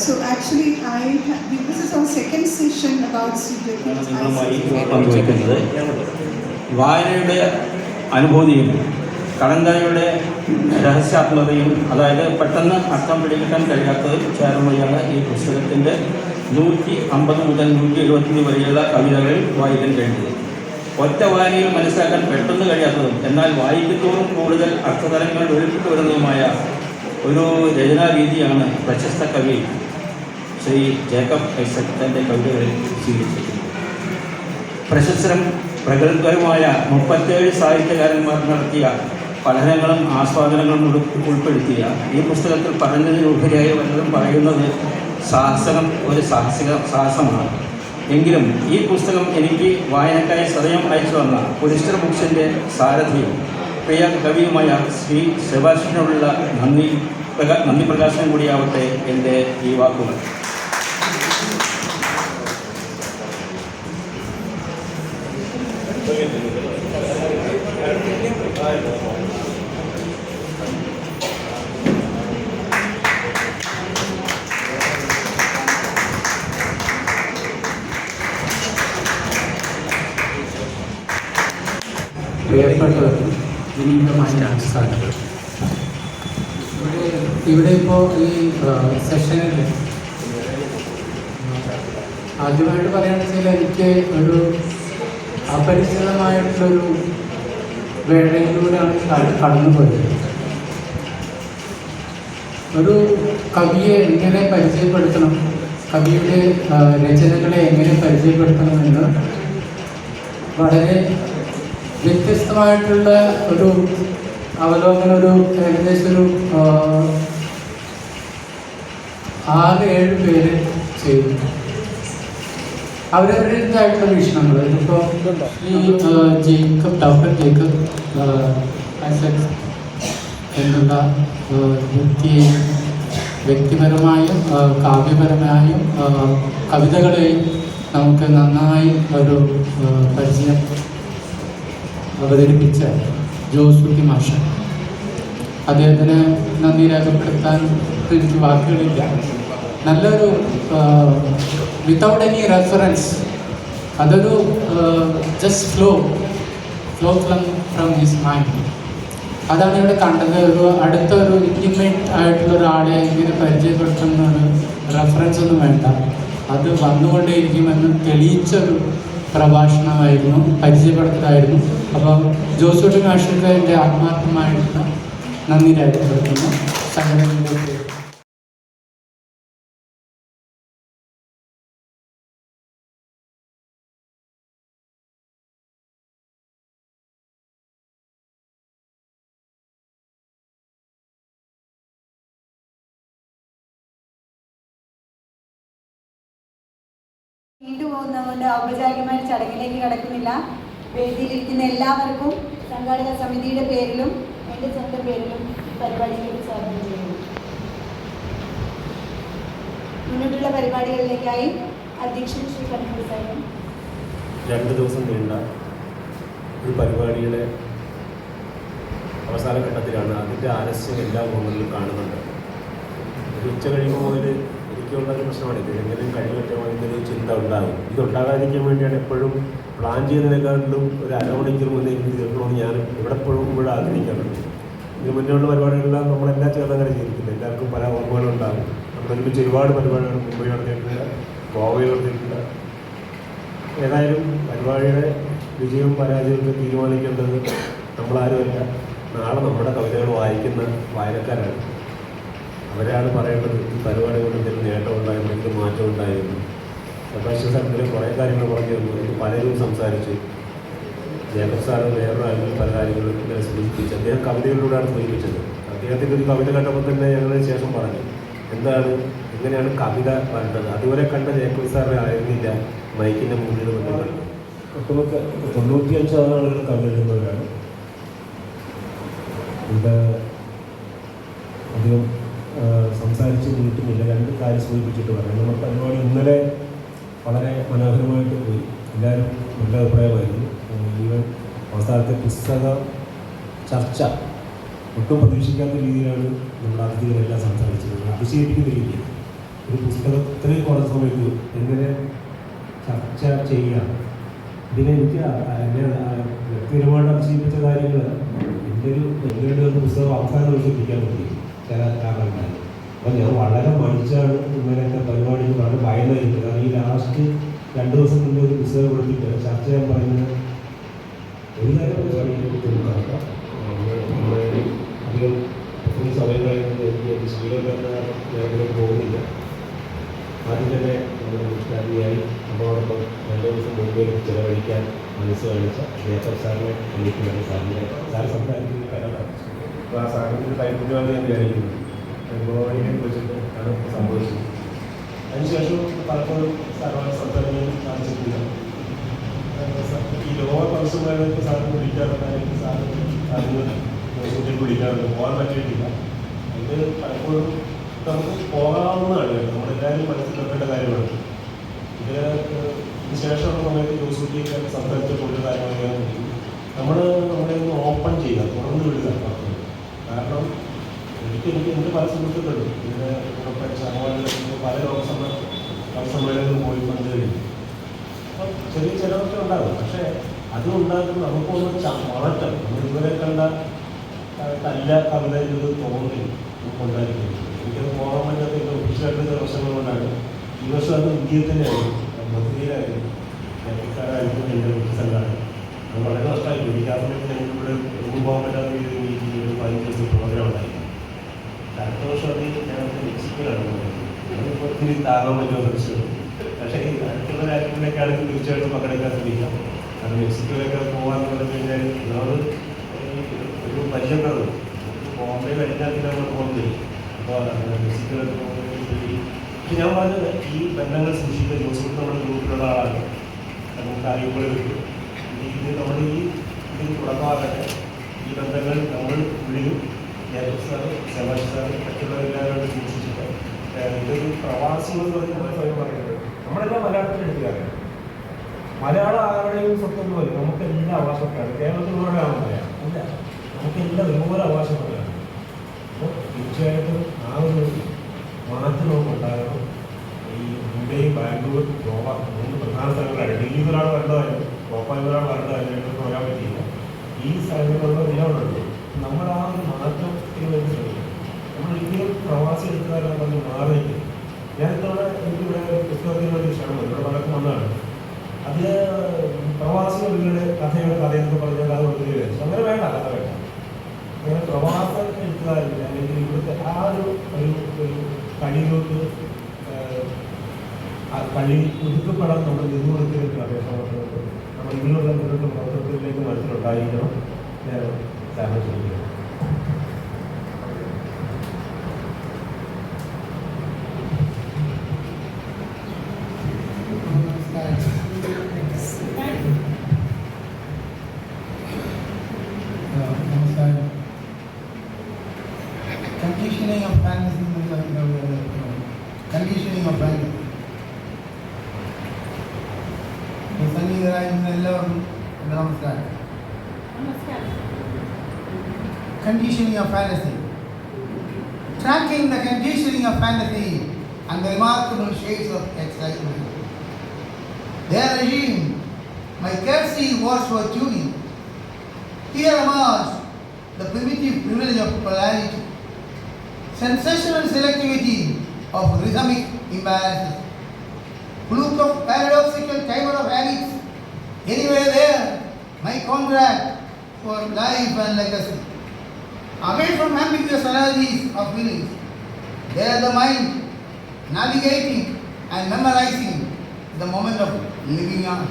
So actually, this is our second session about CJP. പങ്കുവയ്ക്കുന്നത് വായനയുടെ അനുഭൂതിയും കടങ്കഥയുടെ രഹസ്യാത്മകതയും, അതായത് പെട്ടെന്ന് അർത്ഥം പിടിക്കാൻ കഴിയാത്തതും ചേർന്നതാണ് ഈ പുസ്തകത്തിൻ്റെ 150 മുതൽ 175 വരെയുള്ള കവിതകൾ വായിക്കാൻ കഴിയുന്നത്. ഒറ്റ വായനയിൽ മനസ്സിലാക്കാൻ പെട്ടെന്ന് കഴിയാത്തതും എന്നാൽ വായിക്കത്തോറും കൂടുതൽ അർത്ഥതലങ്ങൾ വെളിപ്പെട്ടു വരുന്നതുമായ ഒരു രചനാ രീതിയാണ് പ്രശസ്ത കവി ശ്രീ ജേക്കബ് ഐസക് തൻ്റെ കവിതകളിൽ സ്വീകരിച്ചിരിക്കുന്നത്. പ്രശസ്തരും പ്രഗത്ഭരുമായ 37 സാഹിത്യകാരന്മാർ നടത്തിയ പഠനങ്ങളും ആസ്വാദനങ്ങളും ഉൾപ്പെടുത്തിയ ഈ പുസ്തകത്തിൽ പറഞ്ഞതിനുപരിയായി വല്ലതും പറയുന്നത് സാഹസമാണ്. എങ്കിലും ഈ പുസ്തകം എനിക്ക് വായനക്കായി സദയം അയച്ചു വന്ന പുലിസ്റ്റർ ബുക്സിൻ്റെ സാരഥിയും പ്രിയ കവിയുമായ ശ്രീ സെബാസ്റ്റ്യനോടുള്ള നന്ദി പ്രകാശനം കൂടിയാവട്ടെ എൻ്റെ ഈ വാക്കുകൾ. പ്രിയപ്പെട്ടവരും വിനീതമായ നമസ്കാരം. ഇവിടെ ഇപ്പോൾ ഈ സെഷനിൽ ആദ്യമായിട്ട് പറയുകയാണെന്ന് വെച്ചാൽ എനിക്ക് ഒരു അപരിചിതമായിട്ടുള്ളൊരു വേളയിലൂടെയാണ് കടന്നുപോയത്. ഒരു കവിയെ എങ്ങനെ പരിചയപ്പെടുത്തണം, കവിയുടെ രചനകളെ എങ്ങനെ പരിചയപ്പെടുത്തണമെന്ന് വളരെ വ്യത്യസ്തമായിട്ടുള്ള ഒരു അവലോകനം ഒരു ഏകദേശം ഒരു 6-7 പേര് ചെയ്തു. അവരവരുടേതായിട്ടുള്ള വീക്ഷണങ്ങൾ. ഇപ്പോൾ ഈ ഡോക്ടർ ജേക്കബ് ഐസക് എന്നുള്ള വ്യക്തിപരമായും കാവ്യപരമായും കവിതകളെയും നമുക്ക് നന്നായി ഒരു പരിചയം അവതരിപ്പിച്ച ജോസൂട്ടി മാഷ്, അദ്ദേഹത്തിന് നന്ദി രേഖപ്പെടുത്താൻ എനിക്ക് വാക്കുകളില്ല. നല്ലൊരു വിത്തൗട്ട് എനി റെഫറൻസ്, അതൊരു just flow from his mind. അതാണ് ഇവിടെ കണ്ടത്. ഒരു അടുത്തൊരു ഇൻറ്റിമേറ്റ് ആയിട്ടുള്ള ഒരാളെ എങ്ങനെ പരിചയപ്പെടുത്തുന്ന ഒരു റെഫറൻസ് ഒന്നും വേണ്ട, അത് വന്നുകൊണ്ടേയിരിക്കുമെന്ന് തെളിയിച്ചൊരു പ്രഭാഷണമായിരുന്നു, പരിചയപ്പെടുത്തലായിരുന്നു. അപ്പോൾ ജോസൂട്ടി മാഷിൻ്റെ എൻ്റെ ആത്മാർത്ഥമായിട്ടുള്ള നന്ദി രേഖപ്പെടുത്തുന്നു. സംഘടനയിലേക്ക് നീണ്ടുപോകുന്നതുകൊണ്ട് ഔപചാരികമായ ചടങ്ങിലേക്ക് കടക്കുന്നില്ല. വേദിയിലിരിക്കുന്ന എല്ലാവർക്കും സംഘാടക സമിതിയുടെ പേരിലും എൻ്റെ സ്വന്തം പേരിലും പരിപാടിയിലേക്ക് സ്വാഗതം ചെയ്യുന്നു. മുന്നോട്ടുള്ള പരിപാടികളിലേക്കായി അധ്യക്ഷൻ ശ്രീ കണ്ണൂർ സാഹിബ്. 2 ദിവസം നീണ്ട ഒരു പരിപാടിയുടെ അവസാന ഘട്ടത്തിലാണ്. അതിൻ്റെ ആലസ്യം എല്ലാ മുഖങ്ങളിലും കാണുന്നുണ്ട്. ഒരു ഉച്ച കഴിയുമ്പോൾ മുതൽ എനിക്കുള്ളൊരു പ്രശ്നമാണ് ഇത് എങ്ങനെയും കഴിവറ്റോ എന്നൊരു ചിന്ത ഉണ്ടാകും. ഇതുണ്ടാകാതിരിക്കാൻ വേണ്ടിയാണ് എപ്പോഴും പ്ലാൻ ചെയ്യുന്നതിനേക്കാളും ഒരു അരമണിക്കൂർ മുന്നേ എനിക്ക് തീർക്കണമെന്ന് ഞാൻ ഇവിടെ ആഗ്രഹിക്കാറുണ്ട്. ഇതിന് മുന്നേയുള്ള പരിപാടികളെല്ലാം നമ്മളെല്ലാം ചേർന്ന് അങ്ങനെ ചെയ്തിട്ടില്ല. എല്ലാവർക്കും പല ഓർമ്മകളുണ്ടാകും. നമ്മളൊരുമിച്ച് ഒരുപാട് പരിപാടികൾ മുംബൈ നടത്തിയിട്ടുണ്ട്, ഗോവയിൽ നടത്തിയിട്ടുണ്ട്. ഏതായാലും പരിപാടിയുടെ വിജയവും പരാജയമൊക്കെ തീരുമാനിക്കേണ്ടത് നമ്മളാരുമല്ല, നാളെ നമ്മുടെ കവിതകൾ വായിക്കുന്ന വായനക്കാരാണ്. അവരാണ് പറയേണ്ടത് ഈ പരിപാടി കൊണ്ട് എന്തെങ്കിലും നേട്ടം ഉണ്ടായിരുന്നു, എന്തെങ്കിലും മാറ്റം ഉണ്ടായിരുന്നു. പ്രഭാഷണ സ്ഥലത്തിൽ കുറേ കാര്യങ്ങൾ പറഞ്ഞു തന്നു. എനിക്ക് പലരും സംസാരിച്ചു. ജേക്കബ് സാറ് വേറൊരു ആളുകൾ പല കാര്യങ്ങളും ഇങ്ങനെ സൂചിപ്പിച്ചു. അദ്ദേഹം കവിതകളിലൂടെയാണ് സൂചിപ്പിച്ചത്. അദ്ദേഹത്തിൻ്റെ ഒരു കവിത കണ്ടപ്പോൾ തന്നെ ഞങ്ങൾ ശേഷം പറഞ്ഞു എങ്ങനെയാണ് കവിത പറഞ്ഞത്. അതുവരെ കണ്ട ജേക്കബ് സാറ് ആയിരുന്നില്ല മൈക്കിൻ്റെ മുന്നിൽ വന്നത്. ഒട്ടുമൊക്കെ 95% ആളുകൾ കവിത എഴുതുന്നവരാണ്. ഇവിടെ അധികം സംസാരിച്ച് നീട്ടുന്നില്ല. 2 കാര്യം സൂചിപ്പിച്ചിട്ട് പറയാം. നമ്മുടെ പരിപാടി ഇന്നലെ വളരെ മനോഹരമായിട്ട് പോയി. എല്ലാവരും നല്ല അഭിപ്രായമായിരുന്നു. ഈവൻ അവസാനത്തെ പുസ്തക ചർച്ച ഒട്ടും പ്രതീക്ഷിക്കാത്ത രീതിയിലാണ് നമ്മുടെ അതിഥികളെല്ലാം സംസാരിച്ചത്. അതിശയിപ്പിക്കുന്ന രീതിയിൽ ഒരു പുസ്തകത്തിന് കുറച്ച് സമയത്ത് എങ്ങനെ ചർച്ച ചെയ്യാം. ഇതിനെനിക്ക് എന്നെ വ്യക്തിപരമായിട്ട് അതിശയിപ്പിച്ച കാര്യങ്ങൾ എൻ്റെ ഒരു പുസ്തകം അവസാനം ദിവസം പറ്റി ചില കാരണങ്ങളായി. അപ്പോൾ ഞാൻ വളരെ മടിച്ചാണ് ഇങ്ങനെയൊക്കെ പരിപാടിക്ക് വളരെ ഭയന്നായിരിക്കും. കാരണം ഈ ലാസ്റ്റ് 2 ദിവസം മുന്നേ ഒരു പുസ്തകം കൊടുത്തിട്ട് ചർച്ച ചെയ്യാൻ പറയുന്നത് ഒരു കാര്യം പരിപാടിയിലേക്ക് അധികം സമയങ്ങളിൽ എനിക്ക് ശീലമെന്ന മേഖല പോകുന്നില്ല. ആദ്യം തന്നെ നമ്മുടെ മുഖ്യാതിഥിയായി നമ്മളോടൊപ്പം 2 ദിവസം മുമ്പേ ചിലവഴിക്കാൻ മനസ്സ് കാണിച്ച ജേക്കബ് സാറിനെ വിളിക്കുകയാണ്. സാർ സംസാരിക്കുന്ന കരാറാണ്. അപ്പോൾ ആ സാറിൻ്റെ കൈപ്പുണ്യമാണ് ഞാൻ വിചാരിക്കുന്നത്. പരിപാടിയെ കുറിച്ചിട്ട് ആണ് സംഭവിച്ചത്. അതിനുശേഷം പലപ്പോഴും സാറിന് സംസാരിക്കാൻ സാധിച്ചിട്ടില്ല. ഈ ലോക കൗൺസിലർക്ക് സാറിന് വിളിക്കാറുണ്ടായിരുന്നു. സാറിന് വിളിക്കാറുണ്ട്. പോകാൻ പറ്റിയിട്ടില്ല. ഇത് പലപ്പോഴും നമുക്ക് പോകാവുന്നതാണ്. നമ്മളെല്ലാവരും മനസ്സിലാക്കേണ്ട കാര്യമാണ്. ഇതിന് ശേഷമുള്ള സമയത്ത് ജോസൂട്ടിയൊക്കെ സംസാരിച്ച കൂടുതൽ കാര്യങ്ങൾ നമ്മളെ ഒന്ന് ഓപ്പൺ ചെയ്യുക, തുറന്നു വിടുക. കാരണം എനിക്ക് എൻ്റെ പല സുഹൃത്തുക്കളുണ്ട്. ഇതിൻ്റെ പല സമ്മേളനങ്ങളും പോയി പങ്കെടുക്കും. അപ്പം ചെറിയ ചിലവൊക്കെ ഉണ്ടാകും. പക്ഷേ അതുണ്ടാകുന്ന നമുക്കൊന്ന് വളർത്തണം. നമ്മൾ ഇതുവരെ കണ്ട നല്ല കവിതയിൽ തോന്നി നമുക്കുണ്ടായിരിക്കും. എനിക്കത് പോകാൻ പറ്റാത്ത ഒഫീഷ്യലായിട്ട് ചില പ്രശ്നങ്ങൾ കൊണ്ടാണ്. ഈ വർഷം അത് ഇന്ത്യയിൽ തന്നെയായിരുന്നു, മധുരയിലായിരുന്നു, നേരക്കാരായിരുന്നു എൻ്റെ സംഘാടനം. അത് വളരെ നഷ്ടമായി. എനിക്ക് ആ സമയത്ത് ഞങ്ങൾക്കിവിടെ ഒന്നും പോകാൻ പറ്റാത്ത ഒരു മീറ്റിംഗ്, ഒരു 15 ദിവസം പ്രോഗ്രാം ഉണ്ടായിരുന്നു. അടുത്ത വർഷം അത് ഞങ്ങൾക്ക് മെക്സിക്കോയിലാണ് പോകുന്നത്. അതിപ്പോൾ ഒത്തിരി താങ്ങാൻ പറ്റുമെന്ന് പ്രശ്നം. പക്ഷേ ഈ അടുത്തുള്ള രാജ്യങ്ങളിലേക്കാണെങ്കിൽ തീർച്ചയായിട്ടും പങ്കെടുക്കാൻ ശ്രമിക്കാം. കാരണം മെക്സിക്കോയിലൊക്കെ പോകാമെന്ന് പറഞ്ഞു കഴിഞ്ഞാൽ നമ്മൾ ഒരു പരിചയപ്പെടുന്നു. ബോംബെ കഴിഞ്ഞാൽ പിന്നെ നമ്മൾ പോകുന്നില്ല. അപ്പോൾ മെക്സിക്കോയിലൊക്കെ പോകുന്നത് പക്ഷെ ഞാൻ പറഞ്ഞത് ഈ ബന്ധങ്ങൾ സൂക്ഷിക്കുക. ജോസഫ് നമ്മുടെ ഗ്രൂപ്പിലുള്ള ആളാണ്, നമുക്ക് അറിയുമ്പോൾ കിട്ടും. ഇത് നമ്മൾ ഈ ഇതിന് തുടക്കമാകട്ടെ. ഈ ബന്ധങ്ങൾ നമ്മൾ ഉള്ളിലും ജേക്കബ് സാറ്, സെബാഷ് സാറ്, മറ്റുള്ളവരെല്ലാവരും സൂക്ഷിച്ചിട്ട് ഇതൊരു പ്രവാസം എന്ന് പറഞ്ഞാൽ സ്വയം പറയുന്നത് നമ്മളെല്ലാം മലയാളത്തിൽ എഴുതുകയാണ്. മലയാളം ആരുടെയും സ്വന്തം പോലെ നമുക്കെല്ലാം അവകാശപ്പെട്ടാണ്. കേരളത്തിലുള്ളവരാണ് മലയാളം അല്ല, നമുക്കെല്ലാം ഒരുപോലെ അവകാശപ്പെട്ടാണ്. അപ്പോൾ തീർച്ചയായിട്ടും ആ ഒരു മാറ്റം നമുക്കുണ്ടാകണം. ഈ മുംബൈ, ബാംഗ്ലൂർ, ഗോവ 3 പ്രധാന സ്ഥലങ്ങളാണ്. ഡൽഹിയിൽ ഒരാൾ വരേണ്ടതായിരുന്നു, ഭോപ്പാലിൽ ഒരാൾ വരേണ്ടതായിരുന്നു, ഞങ്ങൾക്ക് വരാൻ പറ്റിയില്ല. ഈ സ്ഥലങ്ങളിലുള്ള നിലവിലുണ്ട്. നമ്മൾ ആ ഒരു മാറ്റത്തിന് വേണ്ടി ശ്രമിക്കും. നമ്മളൊരിക്കലും പ്രവാസി എടുക്കാതെ പറഞ്ഞ് മാറിയിട്ട് ഞാനിത്തവണ എനിക്കിവിടെ പുസ്തകത്തിന് വേണ്ടി ക്ഷണം ഇവിടെ പലർക്കും വന്നതാണ്. അതിൽ പ്രവാസികളുടെ കഥയെന്നൊക്കെ പറഞ്ഞാൽ കഥ കൊടുക്കുകയില്ല. അങ്ങനെ വേണ്ട, കഥ വേണ്ട. അങ്ങനെ പ്രവാസ എഴുത്തുകാരില്ല, അല്ലെങ്കിൽ ഇവിടുത്തെ ആ ഒരു കഴിയിലോട്ട് ആ കഴി ഒതുക്കപ്പെടാൻ നമ്മൾ നിന്നുകൊടുത്തിട്ട് അപേക്ഷ നമ്മൾ ഇതിനുള്ള മുന്നോട്ട് പ്രവർത്തനത്തിലേക്ക് മനസ്സിലുണ്ടായിരിക്കണം. ഞാൻ കാരണം ചോദിക്കുന്നത് Conditioning of fantasy, conditioning of fantasy. സംഗീതരായിരുന്ന എല്ലാവർക്കും എൻ്റെ നമസ്കാരം. Conditioning of fantasy. Tracking the conditioning of fantasy and the remarkable shades of excitement. Their regime, my curtsy was for tuning. Here emerged the primitive privilege of polarity, sensational selectivity of rhythmic imbalances, fluke of paradoxical timer of habits. Anywhere there, my contract for life and legacy. Away from ambiguous analogies of feelings, there the mind navigating and memorizing the moment of living out.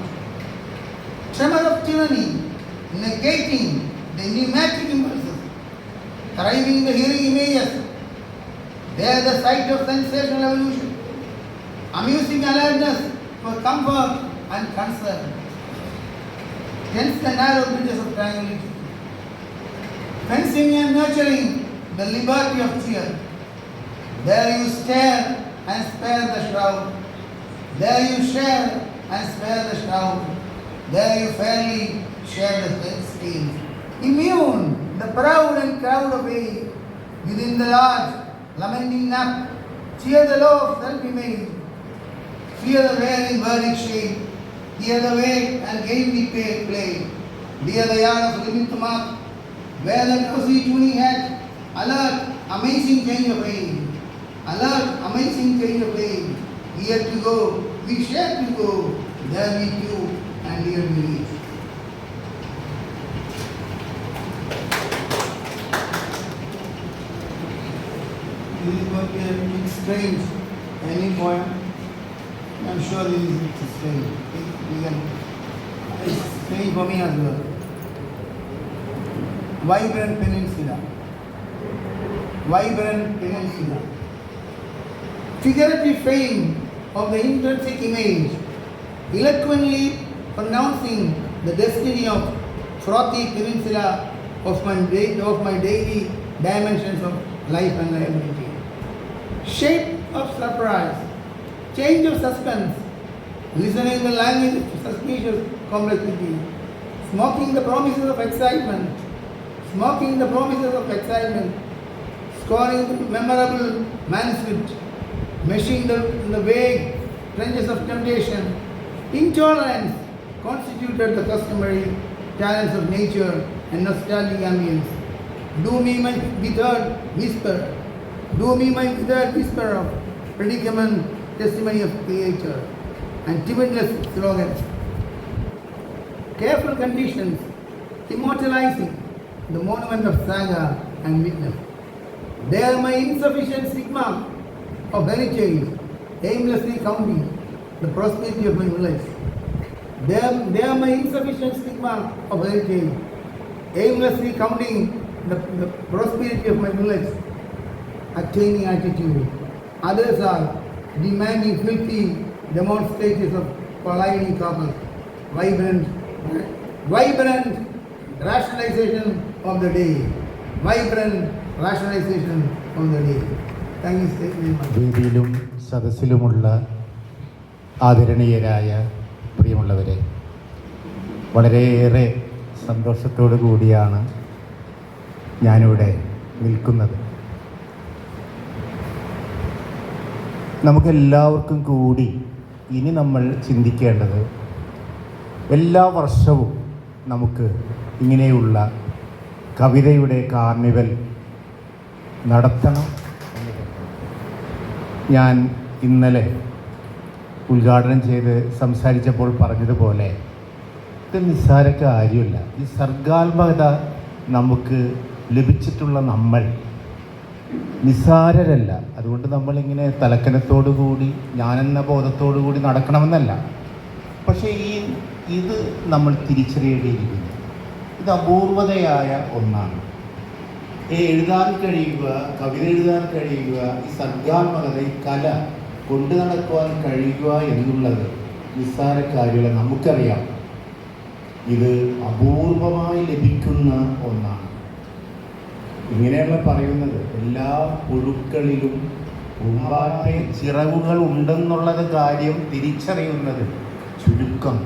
Tremor of tyranny, negating the pneumatic impulses, thriving the hearing images. There the sight of sensational evolution, amusing alertness for comfort and concern. Hence the narrow bridges of triangulation, fencing and nurturing the liberty of cheer. There you stare and spare the shroud. There you share and spare the shroud. There you fairly share the stains. Immune the proud and crowd of age. Within the large lamenting nap, cheer the low of self-image. Fear the wearing verdict shade. Hear the weight and gamely play. Dear the yard of limit mark. Wear the cozy tuning hat. Alert, amazing change of age. Alert, amazing change of age. Here to go, we share to go. There we do, and here we reach. This is going to be a bit strange. Any poem? I'm sure this is strange. It's strange for me as well. Vibrant peninsula. Vibrant peninsula. Figurative frame of the intrinsic image, eloquently pronouncing the destiny of frothy peninsula of my daily dimensions of life and liability. Shape of surprise, change of suspense, listening the language of suspicious complexity, smoking the promises of excitement, scoring the memorable manuscript, meshing the vague trenches of temptation, intolerance, constituted the customary talents of nature and nostalgic ambience. Do me my withered whisper, do me my withered whisper of predicament, testimony of creator, and timidness slogans. Careful conditions, immortalizing the monument of saga and witness. There my insufficient stigma of heritage, aimlessly counting the prosperity of my village. There my insufficient stigma of heritage, aimlessly counting the prosperity of my village, attaining attitude. Others are demanding filthy demonstrations of colliding couples, vibrant rationalization of the day, vibrant rationalization of the day. Thank you very much. വേദിയിലും സദസ്സിലുമുള്ള ആദരണീയരായ പ്രിയമുള്ളവരെ, വളരെയേറെ സന്തോഷത്തോടു കൂടിയാണ് ഞാനിവിടെ നിൽക്കുന്നത്. നമുക്കെല്ലാവർക്കും കൂടി ഇനി നമ്മൾ ചിന്തിക്കേണ്ടത്, എല്ലാ വർഷവും നമുക്ക് ഇങ്ങനെയുള്ള കവിതയുടെ കാർണിവൽ നടത്തണം. ഞാൻ ഇന്നലെ ഉദ്ഘാടനം ചെയ്ത് സംസാരിച്ചപ്പോൾ പറഞ്ഞതുപോലെ ഇത് നിസ്സാര കാര്യമില്ല. ഈ സർഗാത്മകത നമുക്ക് ലഭിച്ചിട്ടുള്ള നമ്മൾ നിസ്സാരരല്ല. അതുകൊണ്ട് നമ്മളിങ്ങനെ തലക്കനത്തോടു കൂടി ഞാനെന്ന ബോധത്തോടു കൂടി നടക്കണമെന്നല്ല. പക്ഷേ ഇത് നമ്മൾ തിരിച്ചറിയേണ്ടിയിരിക്കുന്നു. ഇത് അപൂർവതയായ ഒന്നാണ്. എഴുതാൻ കഴിയുക, കവിത എഴുതാൻ കഴിയുക, ഈ സർഗാത്മകത, ഈ കല കൊണ്ടു നടക്കുവാൻ കഴിയുക എന്നുള്ളത് നിസ്സാര കാര്യമല്ല. നമുക്കറിയാം ഇത് അപൂർവമായി ലഭിക്കുന്ന ഒന്നാണ്. ഇങ്ങനെയുള്ള പറയുന്നത് എല്ലാ പുഴുക്കളിലും പൂമ്പാറ്റ ചിറകുകൾ ഉണ്ടെന്നുള്ളത് കാര്യം തിരിച്ചറിയുന്നത് ചുരുക്കം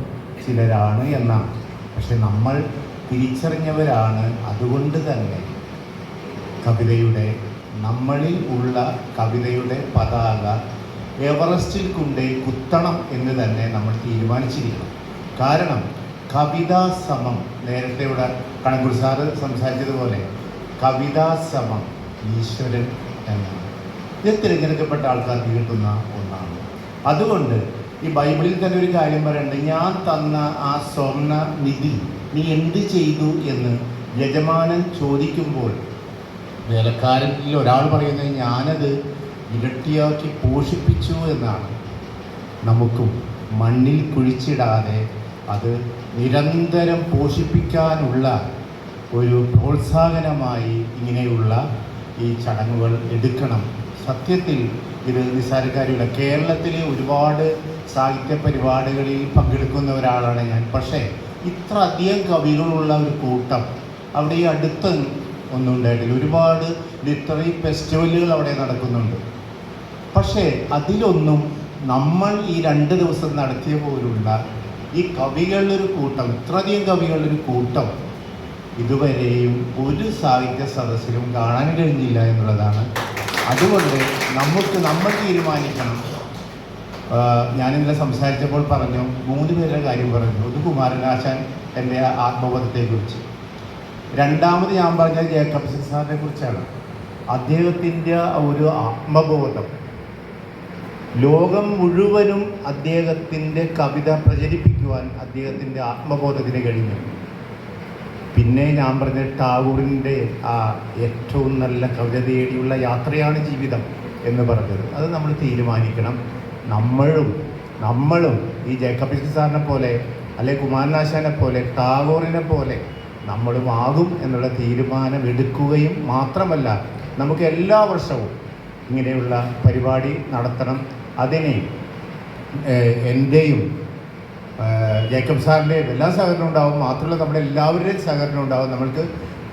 ചിലരാണ് എന്നാണ്. പക്ഷെ നമ്മൾ തിരിച്ചറിഞ്ഞവരാണ്. അതുകൊണ്ട് തന്നെ കവിതയുടെ, നമ്മളിൽ ഉള്ള കവിതയുടെ പതാക എവറസ്റ്റിൽ കൊണ്ടേ കുത്തണം എന്ന് തന്നെ നമ്മൾ തീരുമാനിച്ചിരിക്കണം. കാരണം കവിതാ സമം, നേരത്തെ ഇവിടെ കണക്കൂർ സാറ് സംസാരിച്ചതുപോലെ കവിതാ സമം ഈശ്വരൻ എന്നാണ്. ഇത് തിരഞ്ഞെടുക്കപ്പെട്ട ആൾക്കാർക്ക് കിട്ടുന്ന ഒന്നാണ്. അതുകൊണ്ട് ഈ ബൈബിളിൽ തന്നെ ഒരു കാര്യം പറയുന്നുണ്ട്, ഞാൻ തന്ന ആ സ്വർണ്ണ നിധി നീ എന്ത് ചെയ്തു എന്ന് യജമാനൻ ചോദിക്കുമ്പോൾ വേലക്കാരനിൽ ഒരാൾ പറയുന്നത് ഞാനത് ഇരട്ടിയാക്കി പോഷിപ്പിച്ചു എന്നാണ്. നമുക്കും മണ്ണിൽ കുഴിച്ചിടാതെ അത് നിരന്തരം പോഷിപ്പിക്കാനുള്ള ഒരു പ്രോത്സാഹനമായി ഇങ്ങനെയുള്ള ഈ ചടങ്ങുകൾ എടുക്കണം. സത്യത്തിൽ ഇത് നിസ്സാരക്കാരില്ല. കേരളത്തിലെ ഒരുപാട് സാഹിത്യ പരിപാടികളിൽ പങ്കെടുക്കുന്ന ഒരാളാണ് ഞാൻ. പക്ഷേ ഇത്ര അധികം കവികളുള്ള ഒരു കൂട്ടം അവിടെ ഈ അടുത്ത് ഒന്നും ഉണ്ടായിട്ടില്ല. ഒരുപാട് ലിറ്റററി ഫെസ്റ്റിവലുകൾ അവിടെ നടക്കുന്നുണ്ട്. പക്ഷേ അതിലൊന്നും നമ്മൾ ഈ 2 ദിവസം നടത്തിയ പോലുള്ള ഈ കവികളുടെ കൂട്ടം, ഇത്രയധികം കവികളുടെ കൂട്ടം ഇതുവരെയും ഒരു സാഹിത്യ സദസ്സിലും കാണാൻ കഴിഞ്ഞില്ല എന്നുള്ളതാണ്. അതുകൊണ്ട് നമ്മൾ തീരുമാനിക്കണം. ഞാനിന്നലെ സംസാരിച്ചപ്പോൾ പറഞ്ഞു, 3 പേരുടെ കാര്യം പറഞ്ഞു. ഒന്ന് കുമാരനാശാൻ, എൻ്റെ ആത്മബോധത്തെക്കുറിച്ച്. രണ്ടാമത് ഞാൻ പറഞ്ഞത് ജേക്കബ് സാറിനെ കുറിച്ചാണ്. അദ്ദേഹത്തിൻ്റെ ഒരു ആത്മബോധം ലോകം മുഴുവനും അദ്ദേഹത്തിൻ്റെ കവിത പ്രചരിപ്പിക്കുവാൻ അദ്ദേഹത്തിൻ്റെ ആത്മബോധത്തിന് കഴിഞ്ഞു. പിന്നെ ഞാൻ പറഞ്ഞ ടാഗോറിൻ്റെ ആ ഏറ്റവും നല്ല കവിത തേടിയുള്ള യാത്രയാണ് ജീവിതം എന്ന് പറഞ്ഞത്. അത് നമ്മൾ തീരുമാനിക്കണം. നമ്മളും ഈ ജേക്കബ് സാറിനെ പോലെ, അല്ലെങ്കിൽ കുമാരനാശാനെ പോലെ, ടാഗോറിനെ പോലെ നമ്മളും ആകും എന്നുള്ള തീരുമാനം എടുക്കുകയും മാത്രമല്ല, നമുക്ക് എല്ലാ വർഷവും ഇങ്ങനെയുള്ള പരിപാടി നടത്തണം. അതിന് എൻ്റെയും ജേക്കബ് സാറിൻ്റെയും എല്ലാ സഹകരണം ഉണ്ടാവും. മാത്രമല്ല നമ്മുടെ എല്ലാവരുടെയും സഹകരണം ഉണ്ടാവും. നമ്മൾക്ക്